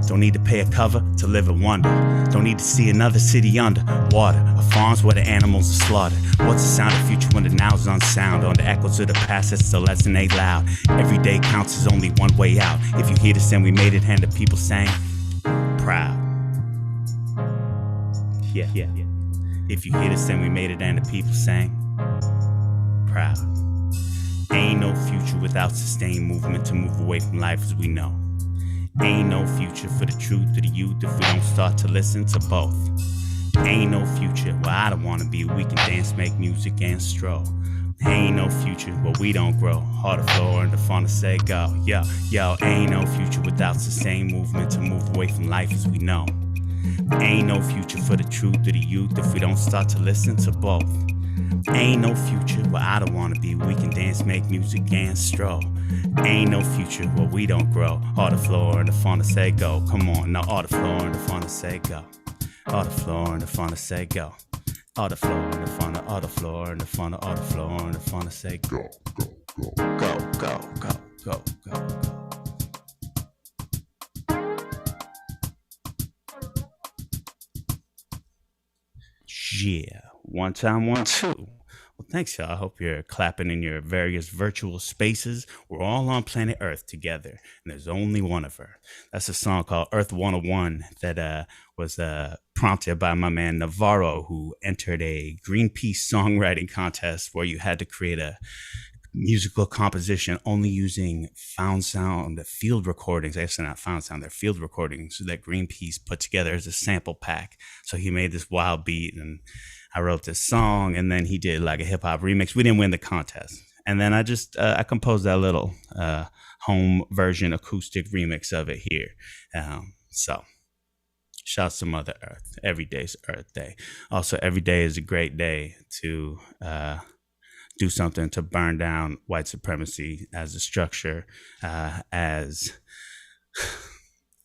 Don't need to pay a cover to live in wonder. Don't need to see another city under water, or farms where the animals are slaughtered. What's the sound of future when the now is unsound? On the echoes of the past that still resonate loud. Every day counts as only one way out. If you hear this and we made it, and the people sang, proud. Yeah. If you hear this and we made it, and the people sang, proud. Ain't no future without sustained movement to move away from life as we know. Ain't no future for the truth of the youth if we don't start to listen to both. Ain't no future where I don't wanna be, we can dance, make music and stroll. Ain't no future where we don't grow. Hard to floor and the fun to say go. Yo, ain't no future without sustained movement to move away from life as we know. Ain't no future for the truth of the youth if we don't start to listen to both. Ain't no future where I don't wanna be, we can dance, make music and stroll. Ain't no future where we don't grow. All the floor and the fun to say go. Come on, now all the floor and the fun to say go. All the floor and the fun to say go. All the floor and the fun to all the floor and the fun to all the floor and the fun to say go. Go. One time, one, two. Well, thanks, y'all. I hope you're clapping in your various virtual spaces. We're all on planet Earth together, and there's only one of her. That's a song called Earth 101 that was prompted by my man Navarro, who entered a Greenpeace songwriting contest where you had to create a musical composition only using found sound field recordings. Actually, not found sound, they're field recordings that Greenpeace put together as a sample pack. So he made this wild beat, and I wrote this song, and then he did like a hip hop remix. We didn't win the contest, and then I composed that little home version acoustic remix of it here. So shouts to Mother Earth. Every day's Earth Day. Also, every day is a great day to do something to burn down white supremacy as a structure, as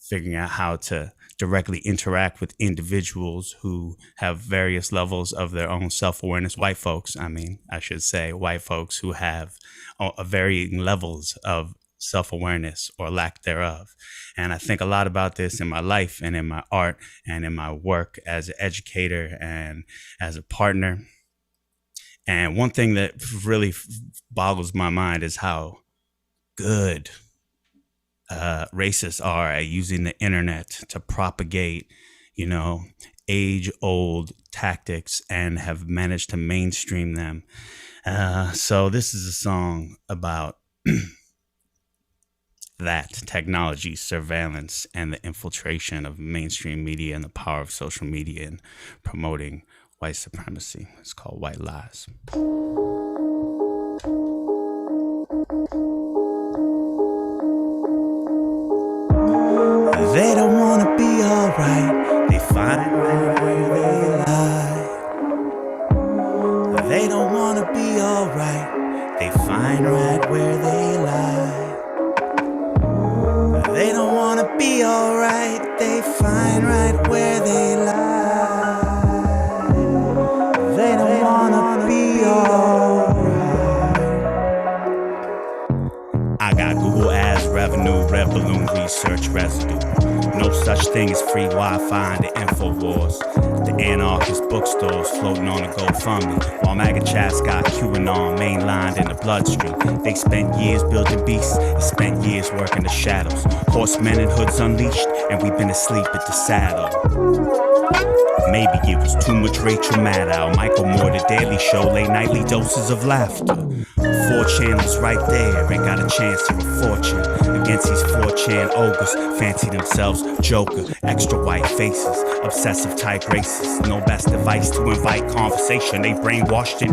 figuring out how to directly interact with individuals who have various levels of their own self-awareness. White folks who have varying levels of self-awareness or lack thereof. And I think a lot about this in my life and in my art and in my work as an educator and as a partner. And one thing that really boggles my mind is how good racists are at using the internet to propagate, age-old tactics and have managed to mainstream them. So this is a song about that technology, surveillance, and the infiltration of mainstream media and the power of social media in promoting white supremacy. It's called White Lies. They don't want to be alright. They find right where they lie. They don't want to be alright. They find right where they lie. They don't want to be alright. They find right where they lie. They don't wanna be alright. I got Google Ads revenue, red balloon research residue. No such thing as free Wi-Fi in the InfoWars. The anarchist bookstores floating on a GoFundMe, while MAGA chats got QAnon mainlined in the bloodstream. They spent years building beasts, and spent years working the shadows. Horsemen and hoods unleashed, and we've been asleep at the saddle. Maybe it was too much Rachel Maddow, Michael Moore, The Daily Show, late nightly doses of laughter. 4chan was right there and got a chance to a fortune against these 4chan ogres. Fancy themselves Joker, extra white faces, obsessive type racists. No best device to invite conversation. They brainwashed and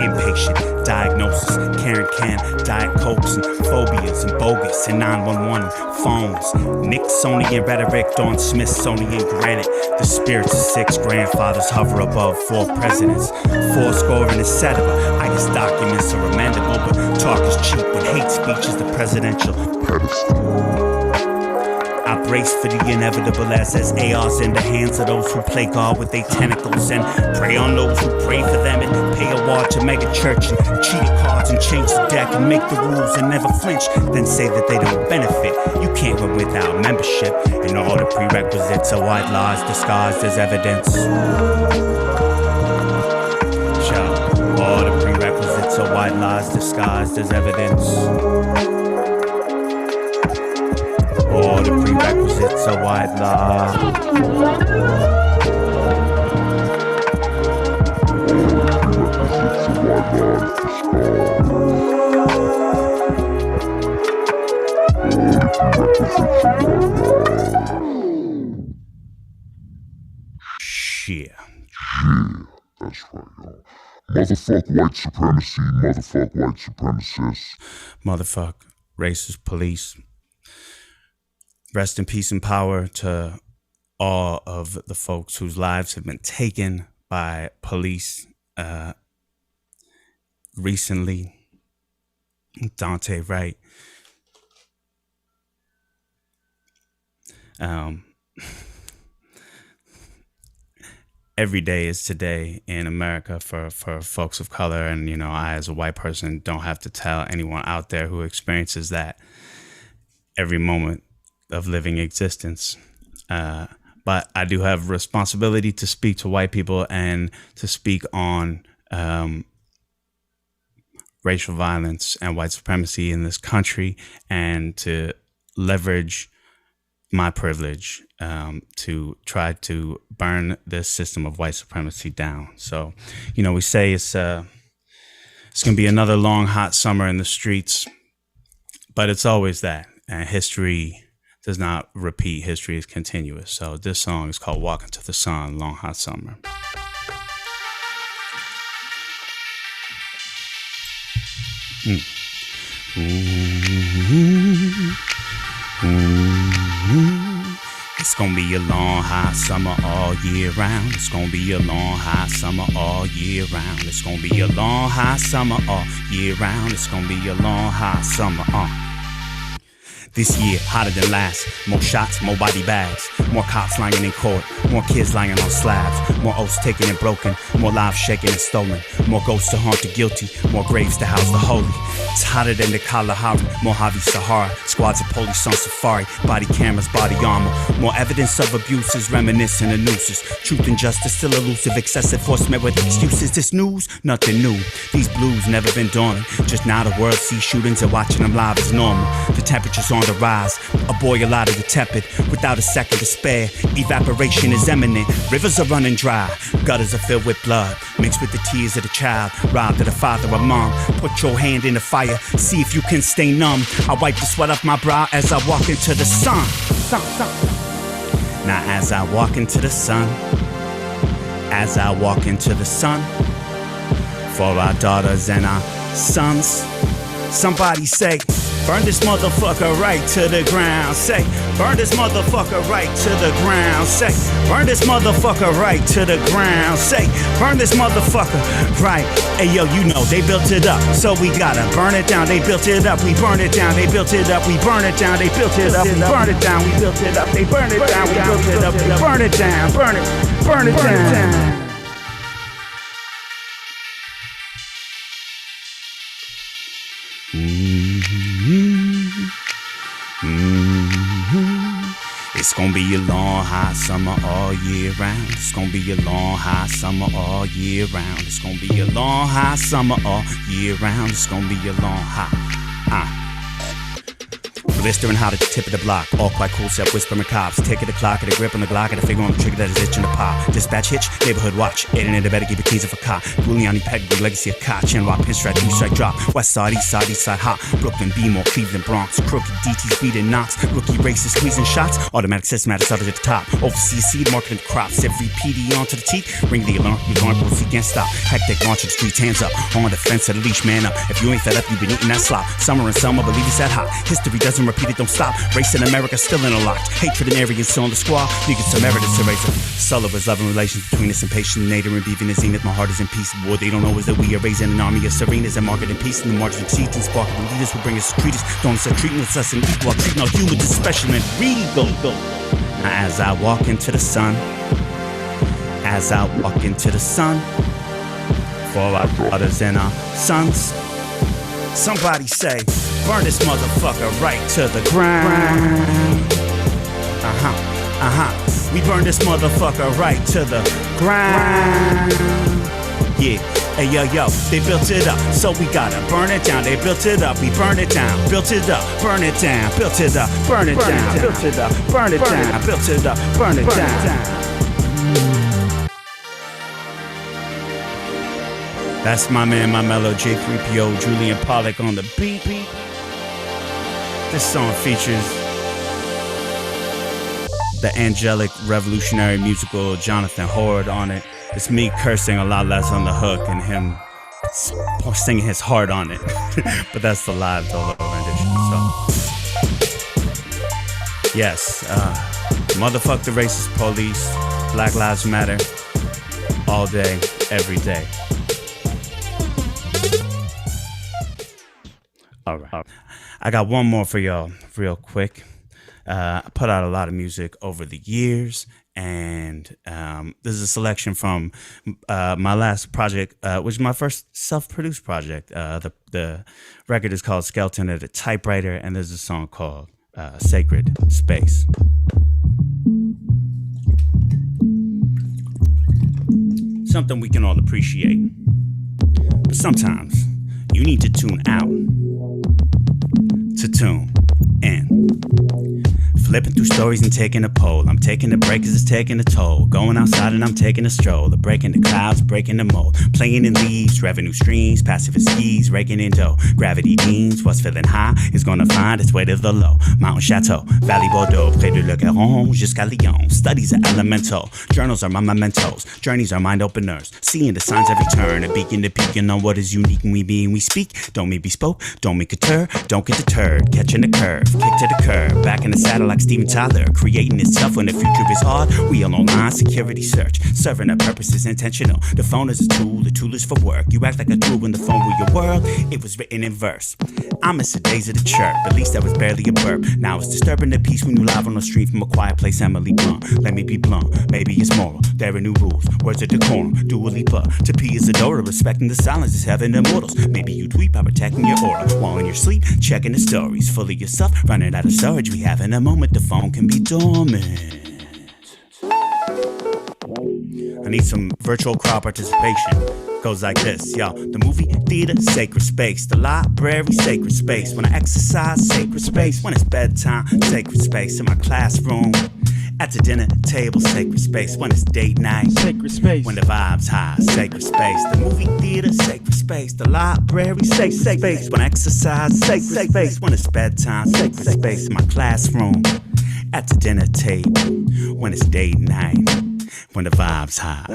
impatient. Diagnosis, Karen Can, Diet Cokes and phobias and bogus and 911 phones. Nixonian rhetoric on Smithsonian granite. The spirits of 6 grandfathers hover above 4 presidents. 4 and etc. I guess documents are amendable, but talk is cheap when hate speech is the presidential pedestal. I brace for the inevitable as ARs in the hands of those who play God with their tentacles and prey on those who pray for them and pay a ward to mega church and cheated cards and change the deck and make the rules and never flinch, then say that they don't benefit. You can't win without membership, and all the prerequisites are white lies disguised as evidence. All the prerequisites are white lies disguised as evidence. All the prerequisites are white lies. Shit. That's right, y'all. Motherfuck white supremacy, motherfuck white supremacists. Motherfuck racist police. Rest in peace and power to all of the folks whose lives have been taken by police recently. Dante Wright. Every day is today in America for folks of color. And, I, as a white person, don't have to tell anyone out there who experiences that every moment of living existence. But but I do have responsibility to speak to white people and to speak on racial violence and white supremacy in this country, and to leverage my privilege to try to burn this system of white supremacy down. So, we say it's going to be another long, hot summer in the streets, but it's always that. And history does not repeat. History is continuous. So this song is called Walking to the Sun, Long Hot Summer. It's gonna be a long hot summer all year round. It's gonna be a long hot summer all year round. It's gonna be a long hot summer all year round. It's gonna be a long hot summer This year, hotter than last. More shots, more body bags. More cops lying in court. More kids lying on slabs. More oaths taken and broken. More lives shaken and stolen. More ghosts to haunt the guilty. More graves to house the holy. It's hotter than the Kalahari. Mojave Sahara. Squads of police on safari. Body cameras, body armor. More evidence of abuses, reminiscent of nooses. Truth and justice still elusive. Excessive force met with excuses. This news, nothing new. These blues never been dormant. Just now the world sees shootings and watching them live is normal. The temperature's on the rise, a boil out of the tepid, without a second to spare. Evaporation is imminent, rivers are running dry, gutters are filled with blood, mixed with the tears of the child, robbed of the father or mom. Put your hand in the fire, see if you can stay numb. I wipe the sweat off my brow as I walk into the sun. Now as I walk into the sun, as I walk into the sun, for our daughters and our sons, somebody say, burn this motherfucker right to the ground. Say, burn this motherfucker right to the ground. Say, burn this motherfucker right to the ground. Say, burn this motherfucker right. Hey yo, they built it up, so we gotta burn it down. They built it up, we burn it down. They built it up, we burn it down. They built it up, we burn it down. We built it up, they burn it down. We built it up, they burn it down. Burn it down. It's gonna be a long hot summer all year round. It's gonna be a long hot summer all year round. It's gonna be a long hot summer all year round. It's gonna be a long hot. Blistering hot at the tip of the block. All quite cool, set whispering cops. Tick at the clock, at a grip on the Glock, at a finger on the trigger that is itching to pop. Dispatch hitch, neighborhood watch. Aiding in the better keep a teaser for cop. Giuliani pedigree, legacy of cop. Chin rock, pinstripe, three-strike drop. West side, east side, hot. Brooklyn, B-more, Cleveland, Bronx. Crooked DTs beating knocks. Rookie races, squeezing shots. Automatic systematic started at the top. Overseas seed, marketing crops. Every PD onto the teeth. Ring the alarm, you alarm, policy can't stop. Hectic, launch of the streets, hands up. On the fence of the leash, man up. If you ain't fed up, you been eating that slop. Summer and summer, believe it's that hot. History doesn't repeat it, don't stop. Race in America still interlocked. Hatred and arrogance still on the squad. Niggas some evidence to raise it. Sullivan's loving relations between us and patient nader and beefing and zenith. My heart is in peace. What they don't know is that we are raising an army of serenas and market in peace. And the margin exceeds and spark of leaders will bring us to treat us. Don't us treating us and equal. Treating all humans as special and regal. Now as I walk into the sun, as I walk into the sun, for our daughters and our sons, somebody say, burn this motherfucker right to the ground. We burn this motherfucker right to the ground. Yeah, hey yo, they built it up, so we gotta burn it down. They built it up, we burn it down. Built it up, burn it down. Built it up, burn it down. Built it up, burn it down. Built it up, burn it down. That's my man, my mellow J3PO, Julian Pollock on the beat. This song features the angelic revolutionary musical Jonathan Horde on it. It's me cursing a lot less on the hook and him singing his heart on it. But that's the live solo rendition. So yes, motherfuck the racist police. Black Lives Matter. All day, every day. All right. I got one more for y'all real quick. I put out a lot of music over the years, and this is a selection from my last project, which is my first self-produced project. The record is called Skeleton at a Typewriter, and there's a song called Sacred Space. something we can all appreciate. But sometimes you need to tune out to tune in. Flipping through stories and taking a poll. I'm taking a break cause it's taking a toll. Going outside and I'm taking a stroll. Breaking the clouds, breaking the mold. Playing in leaves, revenue streams, passive as skis, raking in dough. Gravity deems what's feeling high is gonna find its way to the low. Mountain Chateau, Valley Bordeaux, Près de Le Caron, jusqu'à Lyon. Studies are elemental, journals are my mementos. Journeys are mind openers, seeing the signs every turn. A beacon to peeking on what is unique when we be and we speak. Don't make be spoke, don't make a turn, don't get deterred. Catching the curve, kick to the curb. Back in the saddle like Steven Tyler, creating itself when the future is hard. We all online, security search, serving our purpose is intentional. The phone is a tool, the tool is for work. You act like a tool when the phone rule your world. It was written in verse. I miss the days of the chirp, at least that was barely a burp. Now it's disturbing the peace when you live on the street from a quiet place. Emily Blunt, let me be blunt, maybe it's moral. There are new rules, words of decorum, Dua Lipa. To P is Adora, respecting the silence is heaven immortals. Maybe you tweet by protecting your aura while in your sleep, checking the stories. Full of yourself, running out of storage. We having a moment, the phone can be dormant. I need some virtual crowd participation. Goes like this, yo. The movie theater, sacred space. The library, sacred space. When I exercise, sacred space. When it's bedtime, sacred space. In my classroom, at the dinner table, sacred space. When it's date night, Sacred space. when the vibe's high, sacred space. The movie theater, sacred space. The library, sacred space. When I exercise, sacred space. When it's bedtime, sacred space. In my classroom, at the dinner table, when it's date night, when the vibe's high.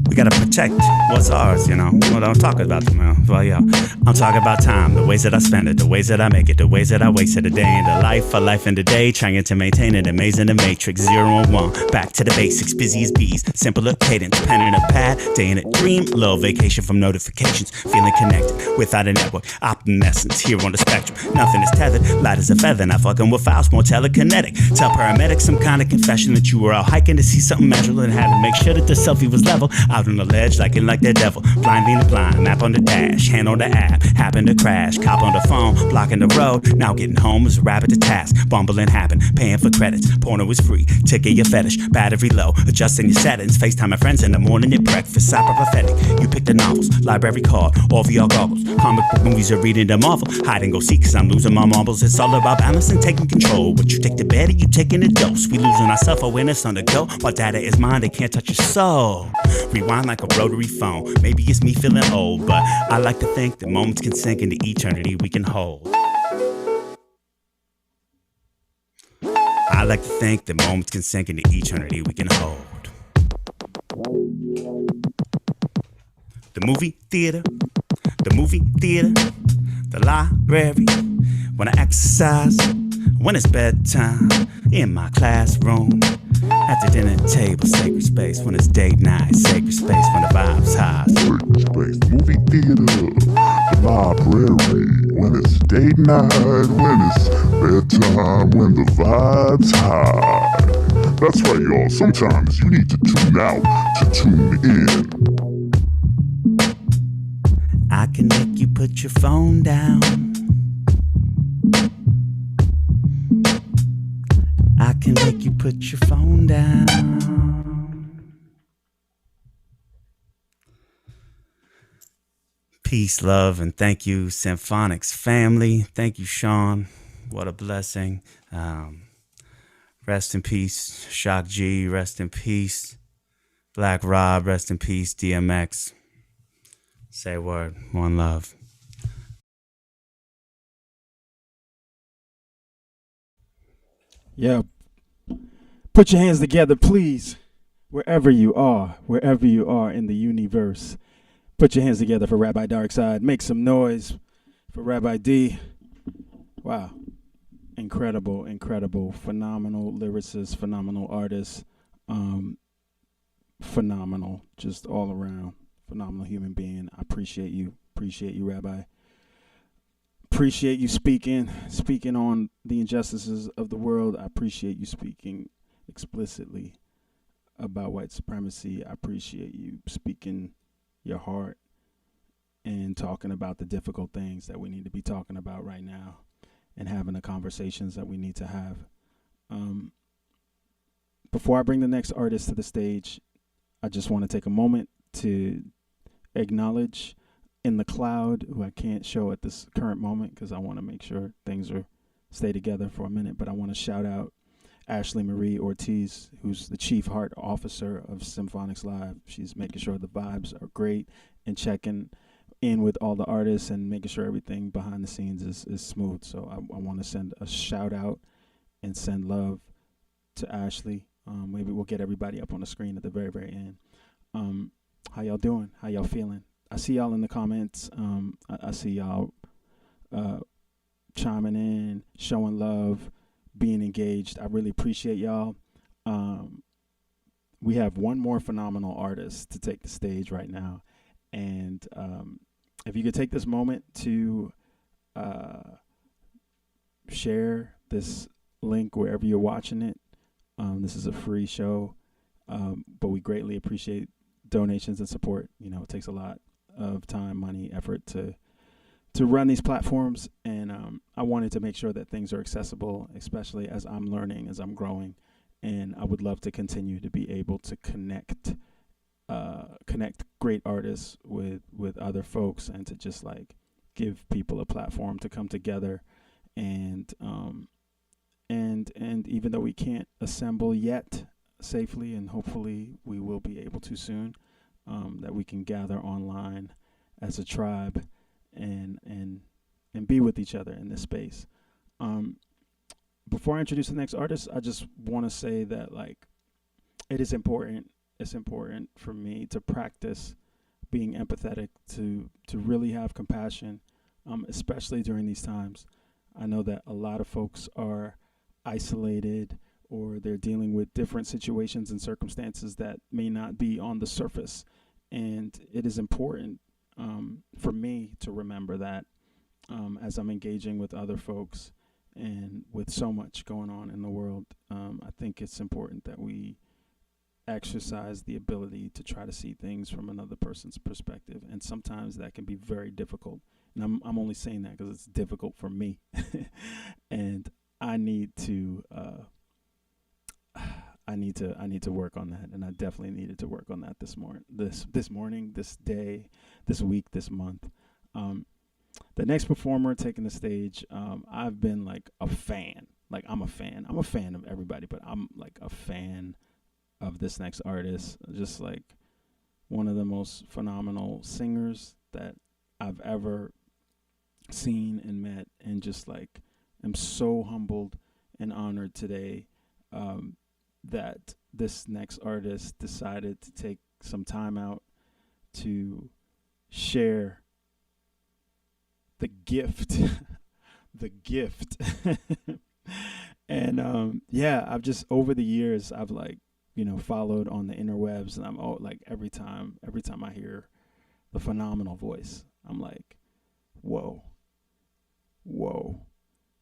We gotta protect what's ours, you know. Well, I'm talking about them, man. Well, yeah, I'm talking about time, the ways that I spend it, the ways that I make it, the ways that I wasted a day in the life, a life in the day, trying to maintain it, amazing the matrix, 0 and 1, back to the basics, busy as bees, simpler cadence, pen and a pad, day in a dream, little vacation from notifications, feeling connected, without a network, optimessence, here on the spectrum, nothing is tethered, light as a feather, not fucking with files, more telekinetic, tell paramedics some kind of confession that you were out hiking to see something measurable and had to make sure that the selfie was level, out on the ledge like the devil, blind leading the blind, map on the dash, hand on the app, happen to crash, cop on the phone, blocking the road, now getting home is a rabbit to task, bumbling happen, paying for credits, porno is free, ticket your fetish, battery low, adjusting your settings, FaceTime my friends in the morning at breakfast, cyber prophetic, you pick the novels, library card, all VR goggles, comic book movies are reading the Marvel, hide and go seek cause I'm losing my marbles, it's all about balance and taking control, what you take to bed and you taking a dose, we losing our self-awareness on the go, while data is mine, they can't touch your soul, rewind like a rotary phone, maybe it's me feeling old, but I like to think that moments can sink into eternity we can hold. I like to think that moments can sink into eternity we can hold. The movie theater, the library, when I exercise, when it's bedtime, in my classroom, at the dinner table, sacred space, when it's date night, sacred space, when the vibe's high. Sacred space, movie theater, the library, when it's date night, when it's bedtime, when the vibe's high. That's right, y'all. Sometimes you need to tune out to tune in. I can make you put your phone down. I can make you put your phone down. Peace, love, and thank you, Symphonics family. Thank you, Shawn. What a blessing. Rest in peace, Shock G. Rest in peace, Black Rob. Rest in peace, DMX. Say a word. One love. Yeah. Put your hands together, please. Wherever you are in the universe. Put your hands together for Rabbi Darkside. Make some noise for Rabbi D. Wow. Incredible, incredible. Phenomenal lyricist, phenomenal artist. Phenomenal. Just all around. Phenomenal human being. I appreciate you. Appreciate you, Rabbi. Appreciate you speaking on the injustices of the world. I appreciate you speaking explicitly about white supremacy. I appreciate you speaking your heart and talking about the difficult things that we need to be talking about right now and having the conversations that we need to have. Before I bring the next artist to the stage, I just want to take a moment to acknowledge in the cloud, who I can't show at this current moment because I want to make sure things are stay together for a minute. But I want to shout out Ashley Marie Ortiz, who's the chief heart officer of Symphonics Live. She's making sure the vibes are great and checking in with all the artists and making sure everything behind the scenes is smooth. So I want to send a shout out and send love to Ashley. Maybe we'll get everybody up on the screen at the very, very end. How y'all doing? How y'all feeling? I see y'all in the comments. I see y'all chiming in, showing love, being engaged. I really appreciate y'all. We have one more phenomenal artist to take the stage right now. And if you could take this moment to share this link wherever you're watching it. This is a free show, but we greatly appreciate donations and support. You know, it takes a lot of time, money, effort to run these platforms, and I wanted to make sure that things are accessible, especially as I'm learning, as I'm growing, and I would love to continue to be able to connect great artists with other folks, and to just like give people a platform to come together, and even though we can't assemble yet safely, and hopefully we will be able to soon, that we can gather online as a tribe and be with each other in this space. Before I introduce the next artist, I just want to say that like it's important for me to practice being empathetic, to really have compassion, especially during these times. I know that a lot of folks are isolated, or they're dealing with different situations and circumstances that may not be on the surface. And it is important for me to remember that as I'm engaging with other folks, and with so much going on in the world. I think it's important that we exercise the ability to try to see things from another person's perspective. And sometimes that can be very difficult. And I'm only saying that because it's difficult for me. And I need to work on that, and I definitely needed to work on that this morning, this day, this week, this month. The next performer taking the stage, I've been like a fan. Like I'm a fan of everybody, but I'm like a fan of this next artist. Just like one of the most phenomenal singers that I've ever seen and met, and just like I'm so humbled and honored today that this next artist decided to take some time out to share the gift and yeah, I've just, over the years, I've like, followed on the interwebs, and I'm like every time I hear the phenomenal voice, I'm like, whoa,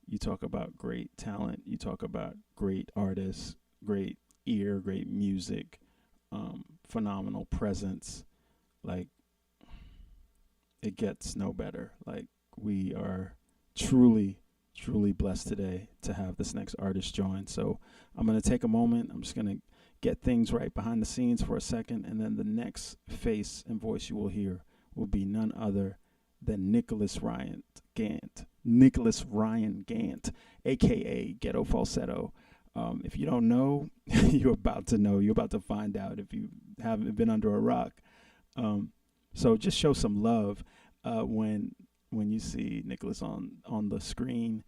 you talk about great talent, you talk about great artists, great ear, great music, phenomenal presence. Like, it gets no better. Like, we are truly blessed today to have this next artist join. So I'm going to take a moment. I'm just going to get things right behind the scenes for a second, and then the next face and voice you will hear will be none other than Nicholas Ryan Gant, aka Ghetto Falsetto. If you don't know, you're about to know. You're about to find out if you haven't been under a rock. So just show some love when you see Nicholas on the screen.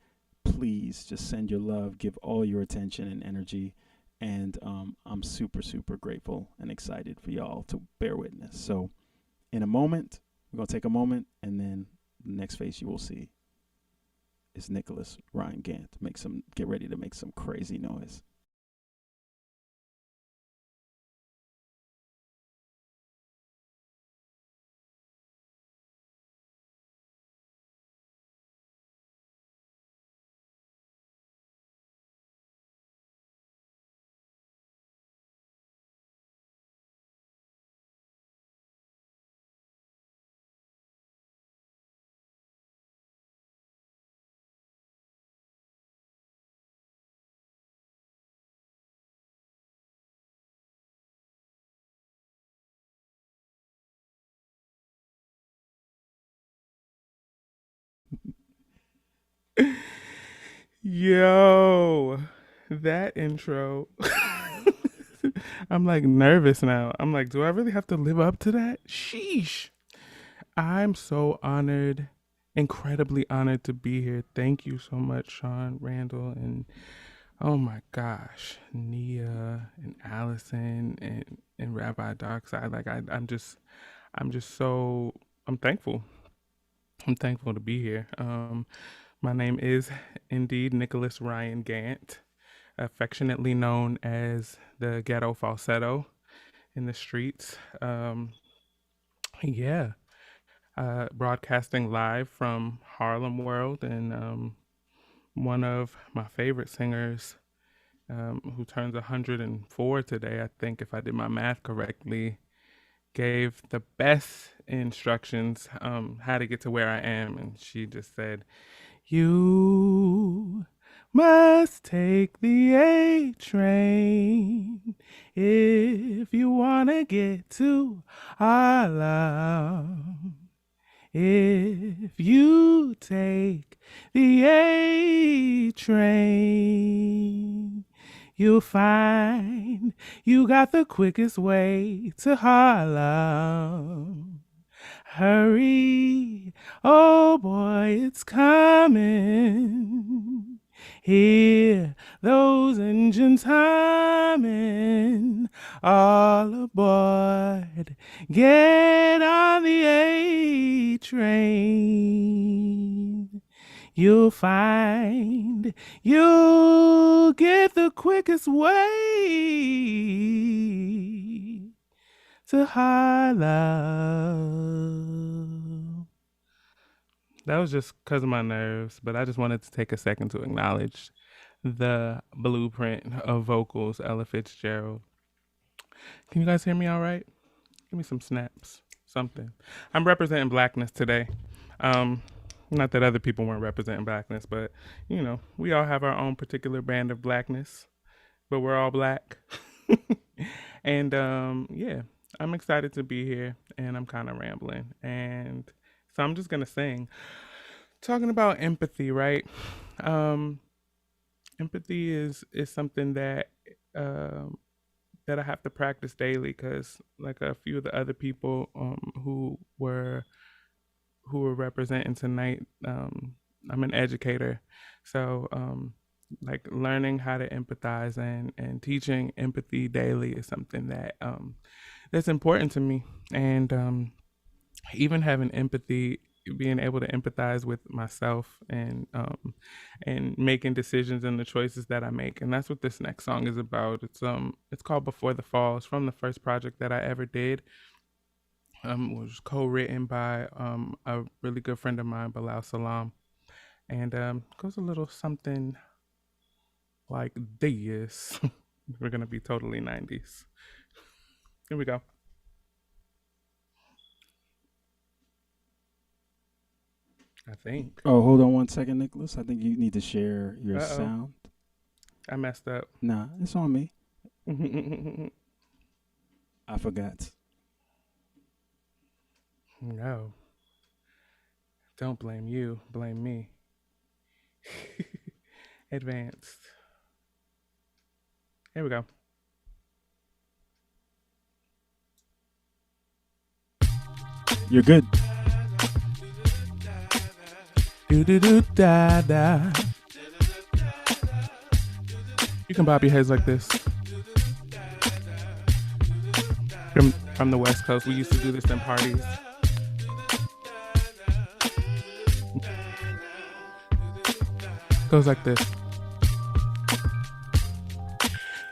Please just send your love, give all your attention and energy, and I'm super grateful and excited for y'all to bear witness. So in a moment, we're gonna take a moment, and then the next face you will see is Nicholas Ryan Gant. Get ready to make some crazy noise. Yo, that intro. I'm like nervous now. I'm like, do I really have to live up to that? Sheesh. I'm so honored, incredibly honored to be here. Thank you so much, Shawn Randall, and oh my gosh, Nia and Allison and Rabbi Darkside. Like I'm just so I'm thankful. I'm thankful to be here. My name is indeed Nicholas Ryan Gant, affectionately known as the ghetto falsetto in the streets. Yeah, broadcasting live from Harlem World, and one of my favorite singers, who turns 104 today, I think, if I did my math correctly, gave the best instructions how to get to where I am, and she just said, "You must take the A train if you wanna get to Harlem. If you take the A train, you'll find you got the quickest way to Harlem. Hurry, oh boy, it's coming. Hear those engines humming. All aboard, get on the A train. You'll find you'll get the quickest way to Harlem." That was just because of my nerves, but I just wanted to take a second to acknowledge the blueprint of vocals, Ella Fitzgerald. Can you guys hear me all right? Give me some snaps, something. I'm representing blackness today. Not that other people weren't representing blackness, but, you know, we all have our own particular brand of blackness, but we're all black. And, yeah, I'm excited to be here, and I'm kind of rambling. And so I'm just going to sing. Talking about empathy, right? Empathy is something that that I have to practice daily, because like a few of the other people who were representing tonight, I'm an educator, so like learning how to empathize and teaching empathy daily is something that that's important to me. And even having empathy, being able to empathize with myself and making decisions and the choices that I make. And that's what this next song is about. It's called Before the Fall. It's from the first project that I ever did. It was co-written by a really good friend of mine, Bilal Salam. And goes a little something like this. We're gonna be totally 90s. Here we go. I think. Oh, hold on one second, Nicholas. I think you need to share your Uh-oh. sound. I messed up. Nah, it's on me. I forgot. No. Don't blame you. Blame me. Advanced. Here we go. You're good. Do do do da da. You can bob your heads like this. From the West Coast, we used to do this in parties. Goes like this.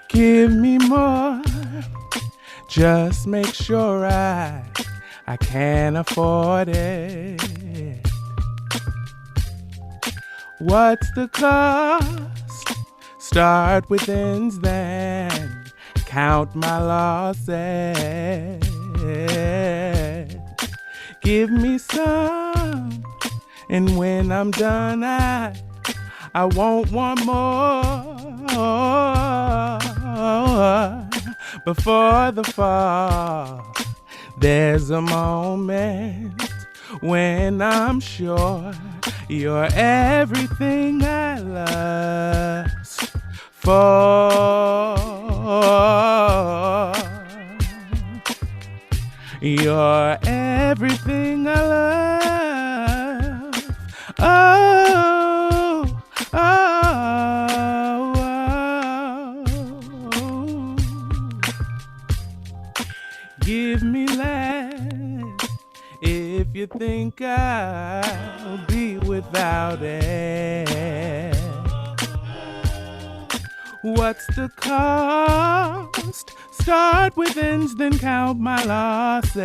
Give me more. Just make sure I can afford it. What's the cost? Start with ends, then count my losses. Give me some, and when I'm done, I won't want more. Before the fall, there's a moment when I'm sure You're everything I lust for. You're everything I love. Oh, oh, oh. Give me less if you think I'll be without it. What's the cost? Start with ends, then count my losses.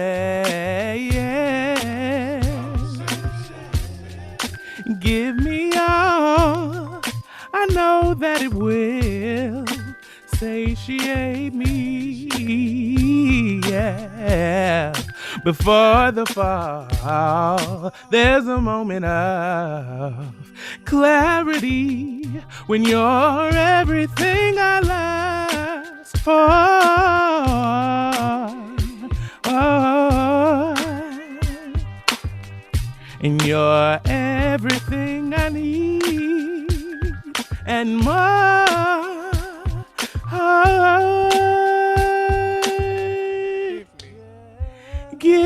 Give me all. I know that it will satiate me. Yeah. Before the fall, there's a moment of clarity when you're everything I last for. Oh, and you're everything I need and more. Oh, give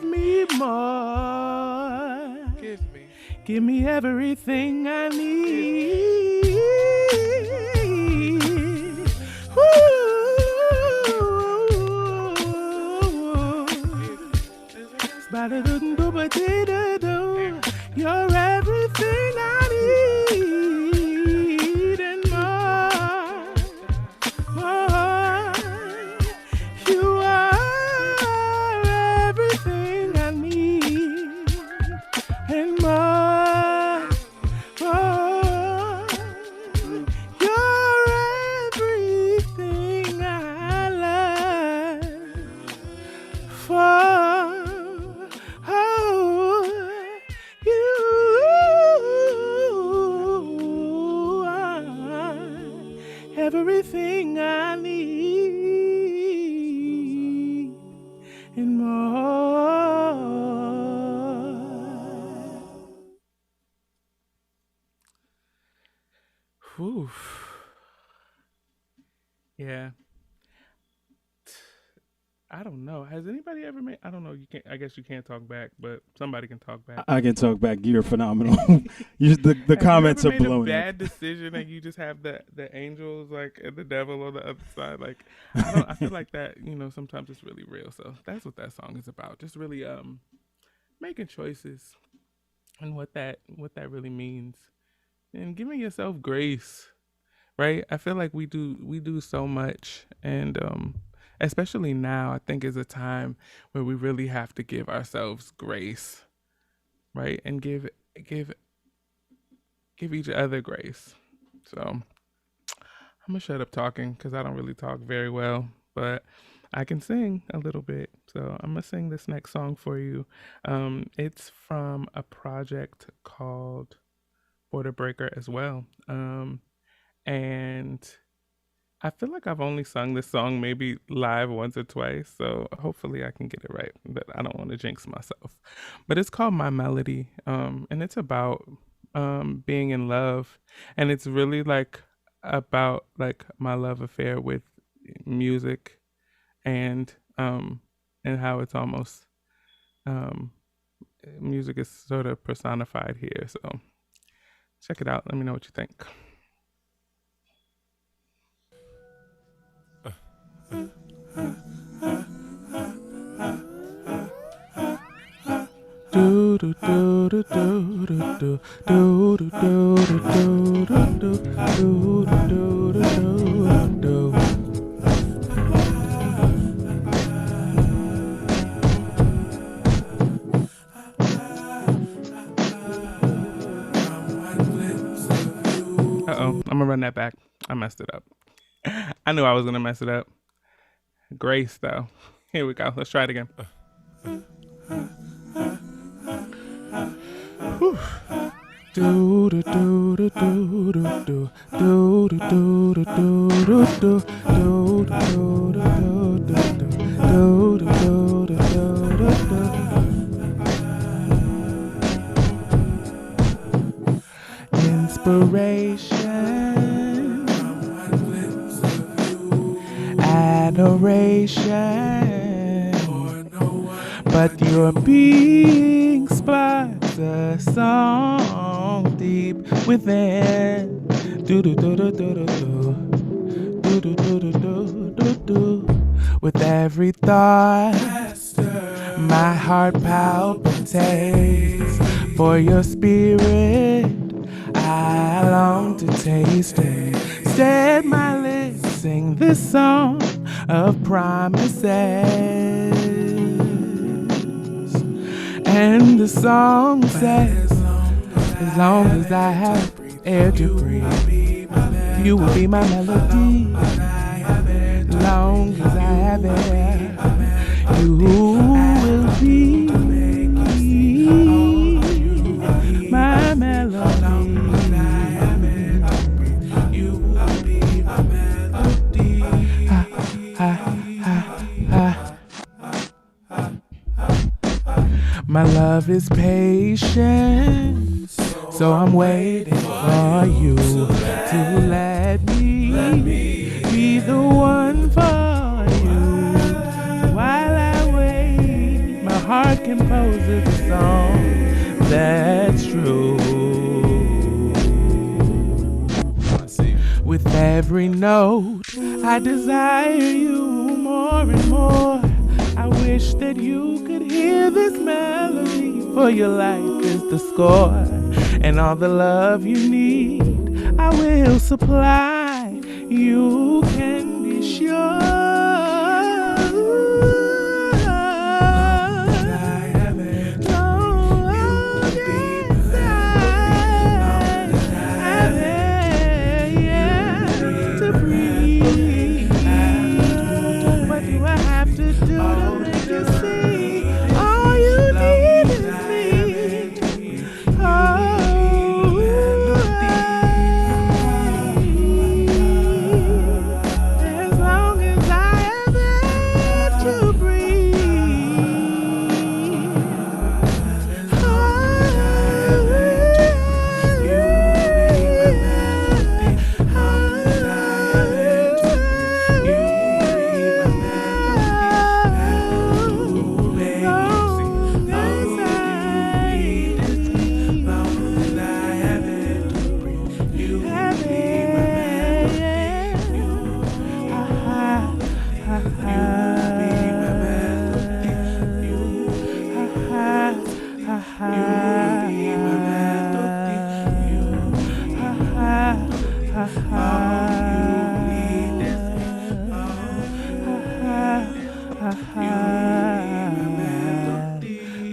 me more. Give me everything I need. You're everything I need and more. More. You are everything I need and more. More. You're everything I love for. Everything I need and more. Whew. Yeah. I don't know. Has anybody ever made? I don't know. You can't. I guess you can't talk back, but somebody can talk back. I can talk back. You're phenomenal. The comments are blowing. Made a bad decision, and you just have the angels like and the devil on the other side. Like I feel like that. Sometimes it's really real. So that's what that song is about. Just really making choices, and what that really means, and giving yourself grace. Right. I feel like we do so much, and especially now, I think is a time where we really have to give ourselves grace, right? And give each other grace. So I'm gonna shut up talking because I don't really talk very well, but I can sing a little bit. So I'm gonna sing this next song for you. It's from a project called Border Breaker as well. And I feel like I've only sung this song maybe live once or twice, so hopefully I can get it right, but I don't want to jinx myself. But it's called My Melody, and it's about being in love, and it's really like about like my love affair with music, and how it's almost music is sort of personified here. So check it out. Let me know what you think. Do do do do do do do do do do do. Uh-oh, I'm gonna run that back. I messed it up. I knew I was gonna mess it up. Grace, though. Here we go. Let's try it again. Do do do do do do do do do do do do do do do do do. inspiration, adoration, but your being sparks a song deep within. Do do do do do do do. Do do do do do do do. With every thought, my heart palpitates for your spirit. I long to taste it. Instead, my lips sing this song of promises, and the song says, as long as I have air to breathe, you will be my melody. Long as I have air, you will be my melody. You will be my melody. Ha, ha, ha, ha. My love is patient, so I'm waiting for you to let me be the one for you. While I wait, my heart composes a song that's true. With every note, I desire you more and more. I wish that you could hear this melody, for your life is the score, and all the love you need I will supply. You can be sure.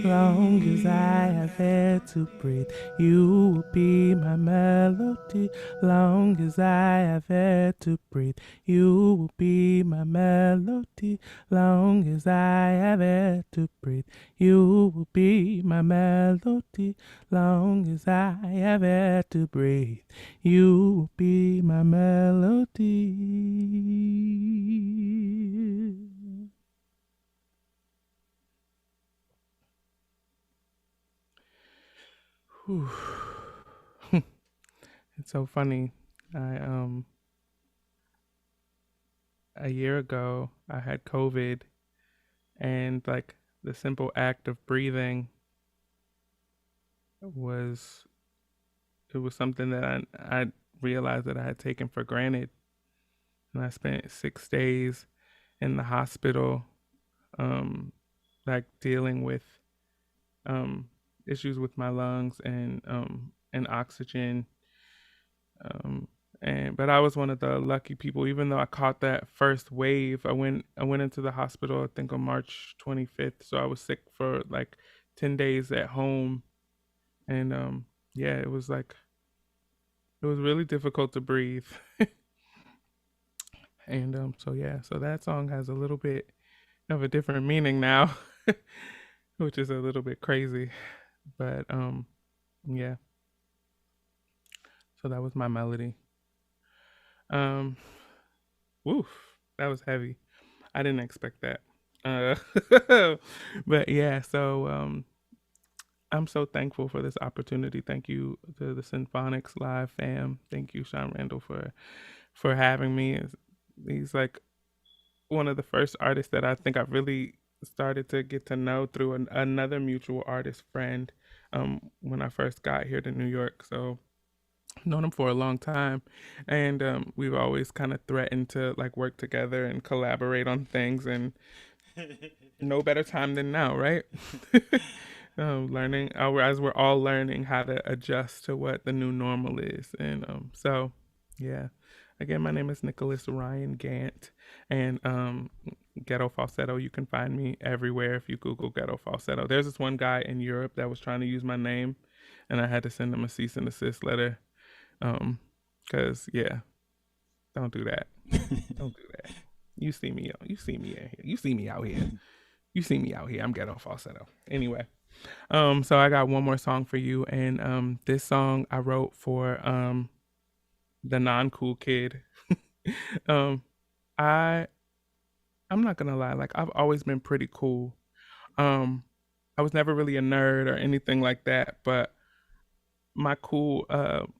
Long as I have air to breathe, you will be my melody. Long as I have air to breathe, you will be my melody. Long as I have air to breathe, you will be my melody. Long as I have air to breathe, you will be my melody. Whew. It's so funny. A year ago I had COVID, and like the simple act of breathing was something that I realized that I had taken for granted. And I spent 6 days in the hospital, like dealing with issues with my lungs and oxygen. But I was one of the lucky people. Even though I caught that first wave, I went into the hospital, I think on March 25th. So I was sick for like 10 days at home, and it was really difficult to breathe. And so that song has a little bit of a different meaning now, which is a little bit crazy, but yeah. So that was my melody. Woof, that was heavy. I didn't expect that. But yeah, so I'm so thankful for this opportunity. Thank you to the Symphonics Live fam. Thank you, Shawn Randall, for having me. He's like one of the first artists that I think I really started to get to know through another mutual artist friend when I first got here to New York. So I've known him for a long time, and we've always kind of threatened to like work together and collaborate on things, and no better time than now, right? Learning as we're all learning how to adjust to what the new normal is, and so yeah. Again, my name is Nicholas Ryan Gant, and Ghetto Falsetto. You can find me everywhere if you Google Ghetto Falsetto. There's this one guy in Europe that was trying to use my name, and I had to send him a cease and desist letter. Cause yeah, don't do that. Don't do that. You see me in here. You see me out here. You see me out here. I'm Ghetto Falsetto. Anyway, so I got one more song for you, and this song I wrote for the non-cool kid. I'm not gonna lie, like I've always been pretty cool. I was never really a nerd or anything like that, but my cool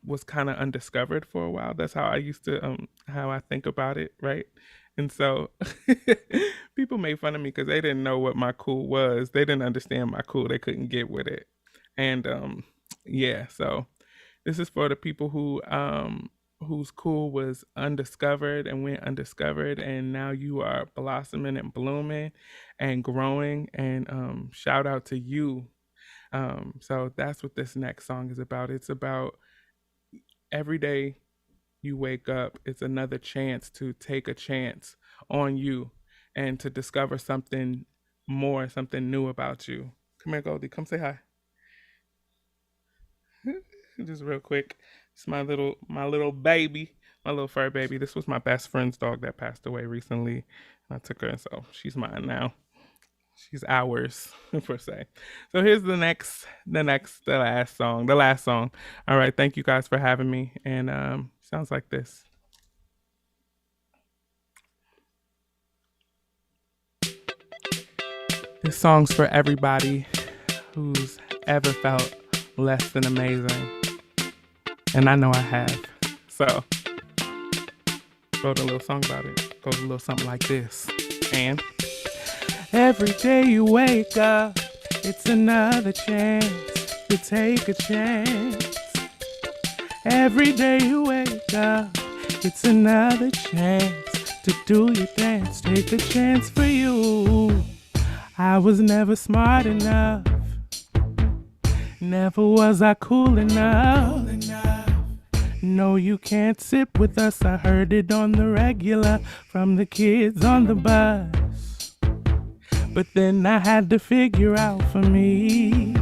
was kind of undiscovered for a while. That's how I used to how I think about it, right? And so people made fun of me because they didn't know what my cool was. They didn't understand my cool. They couldn't get with it. And yeah, so this is for the people whose cool was undiscovered and went undiscovered, and now you are blossoming and blooming and growing, and shout out to you. So that's what this next song is about. It's about every day you wake up, it's another chance to take a chance on you and to discover something more, something new about you. Come here, Goldie, come say hi. Just real quick. It's my little baby, my little fur baby. This was my best friend's dog that passed away recently. I took her, and so she's mine now. She's ours, per se. So here's the last song. All right, thank you guys for having me, and sounds like this. This song's for everybody who's ever felt less than amazing. And I know I have. So, wrote a little song about it. Goes a little something like this. And every day you wake up, it's another chance to take a chance. Every day you wake up, it's another chance to do your dance. Take a chance for you. I was never smart enough. Never was I cool enough. No, you can't sit with us. I heard it on the regular from the kids on the bus. But then I had to figure out for me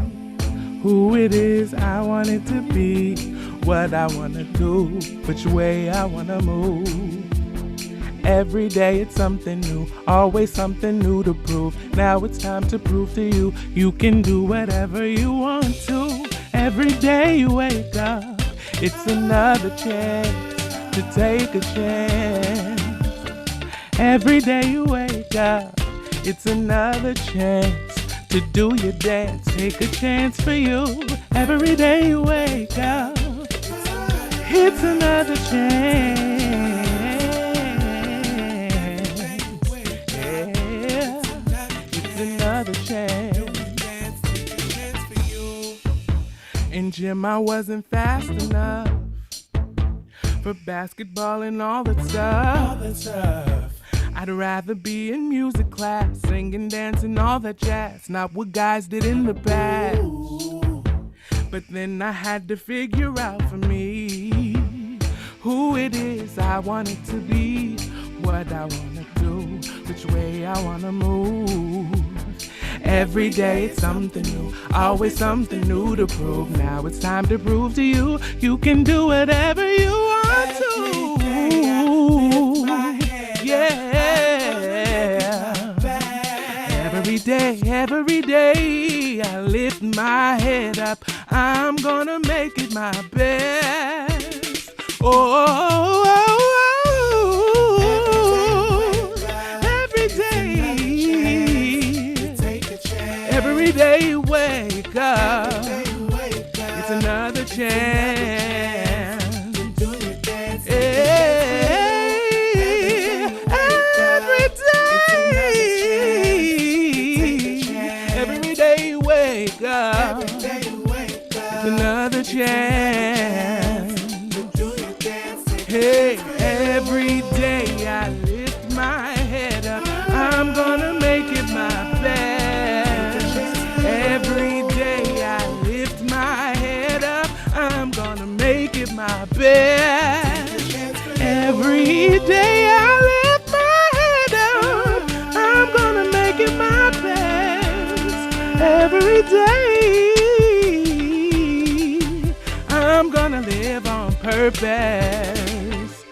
who it is I wanted to be, what I want to do, which way I want to move. Every day it's something new, always something new to prove. Now it's time to prove to you, you can do whatever you want to. Every day you wake up, it's another chance to take a chance. Every day you wake up, it's another chance to do your dance. Take a chance for you. Every day you wake up, it's another chance. Yeah, it's another chance. In gym I wasn't fast enough for basketball and all that stuff. I'd rather be in music class, singing, dancing, all that jazz. Not what guys did in the past. But then I had to figure out for me who it is I wanted to be, what I want to do, which way I want to move. Every day it's something new, always something new to prove. Now it's time to prove to you, you can do whatever you want to. Yeah. Every day I lift my head up. I'm gonna make it my best. Every day you wake wake up. It's another chance. Every day you wake up. It's another chance. Hey, every day I lift my head up. I'm gonna make it my best. Every day I lift my head up. I'm gonna make it my best. Every day I lift my head up. I'm gonna make it my best. Every day I'm gonna live on purpose.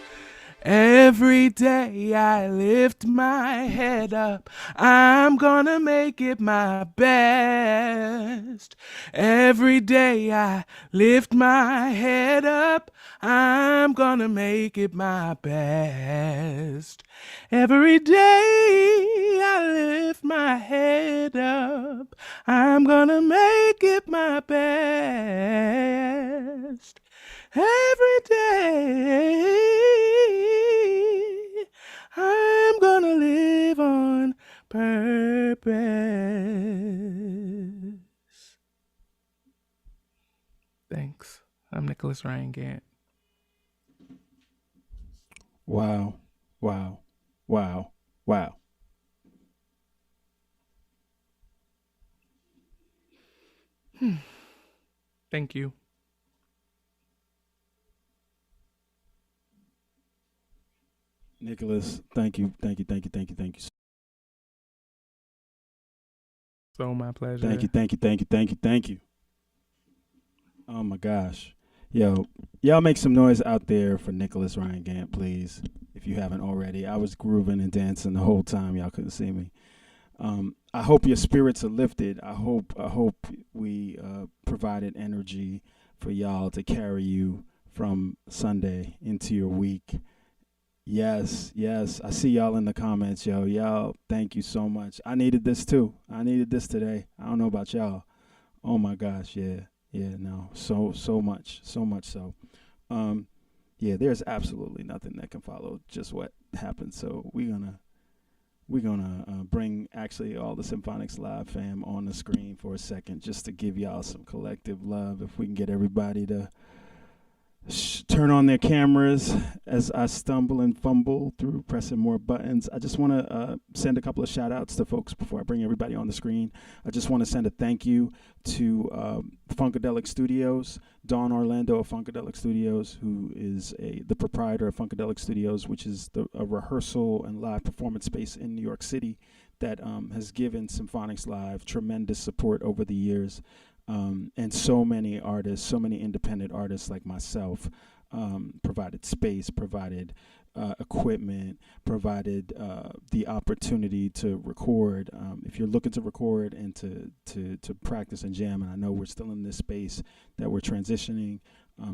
Every day I lift my head up, I'm gonna make it my best. Every day I lift my head up, I'm gonna make it my best. Every day I lift my head up, I'm gonna make it my best. Every day I'm gonna live on purpose. Thanks. I'm Nicholas Ryan Gant. Wow, wow, wow, wow. Thank you. Nicholas, thank you. So my pleasure. Thank you. Oh my gosh. Yo, y'all make some noise out there for Nicholas Ryan Gant, please, if you haven't already. I was grooving and dancing the whole time. Y'all couldn't see me. I hope your spirits are lifted. I hope we provided energy for y'all to carry you from Sunday into your week. Yes. I see y'all in the comments, yo. Y'all, thank you so much. I needed this too. I needed this today. I don't know about y'all. Oh my gosh, yeah, no. So much so. Yeah, there's absolutely nothing that can follow just what happened. So we're gonna bring actually all the Symphonics Live fam on the screen for a second just to give y'all some collective love. If we can get everybody to turn on their cameras as I stumble and fumble through pressing more buttons. I just want to send a couple of shout outs to folks before I bring everybody on the screen. I just want to send a thank you to Funkadelic Studios, Dawn Orlando of Funkadelic Studios, who is the proprietor of Funkadelic Studios, which is a rehearsal and live performance space in New York City that has given Symphonics Live tremendous support over the years. And so many artists, so many independent artists like myself provided space, provided equipment, provided the opportunity to record. If you're looking to record and to practice and jam, and I know we're still in this space that we're transitioning,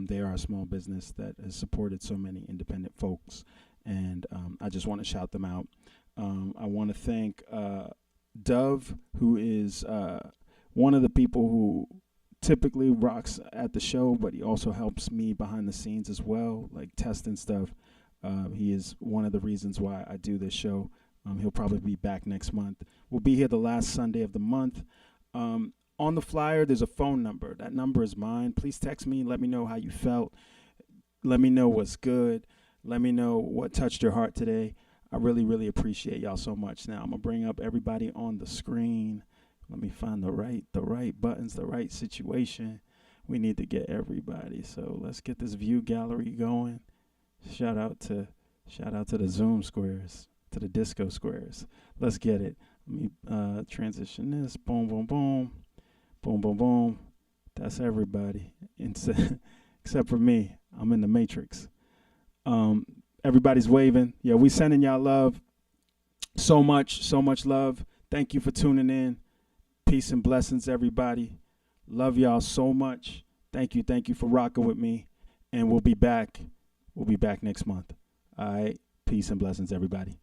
they are a small business that has supported so many independent folks, and I just want to shout them out. I want to thank Dove, who is one of the people who typically rocks at the show, but he also helps me behind the scenes as well, like testing stuff. He is one of the reasons why I do this show. He'll probably be back next month. We'll be here the last Sunday of the month. On the flyer, there's a phone number. That number is mine. Please text me and let me know how you felt. Let me know what's good. Let me know what touched your heart today. I really, really appreciate y'all so much. Now, I'm going to bring up everybody on the screen. Let me find the right buttons, the right situation. We need to get everybody. So let's get this view gallery going. Shout out to the Zoom squares, to the disco squares. Let's get it. Let me transition this. Boom, boom, boom. Boom, boom, boom. That's everybody. Except for me. I'm in the matrix. Everybody's waving. Yeah, we sending y'all love. So much love. Thank you for tuning in. Peace and blessings, everybody. Love y'all so much. Thank you for rocking with me. And we'll be back. We'll be back next month. All right. Peace and blessings, everybody.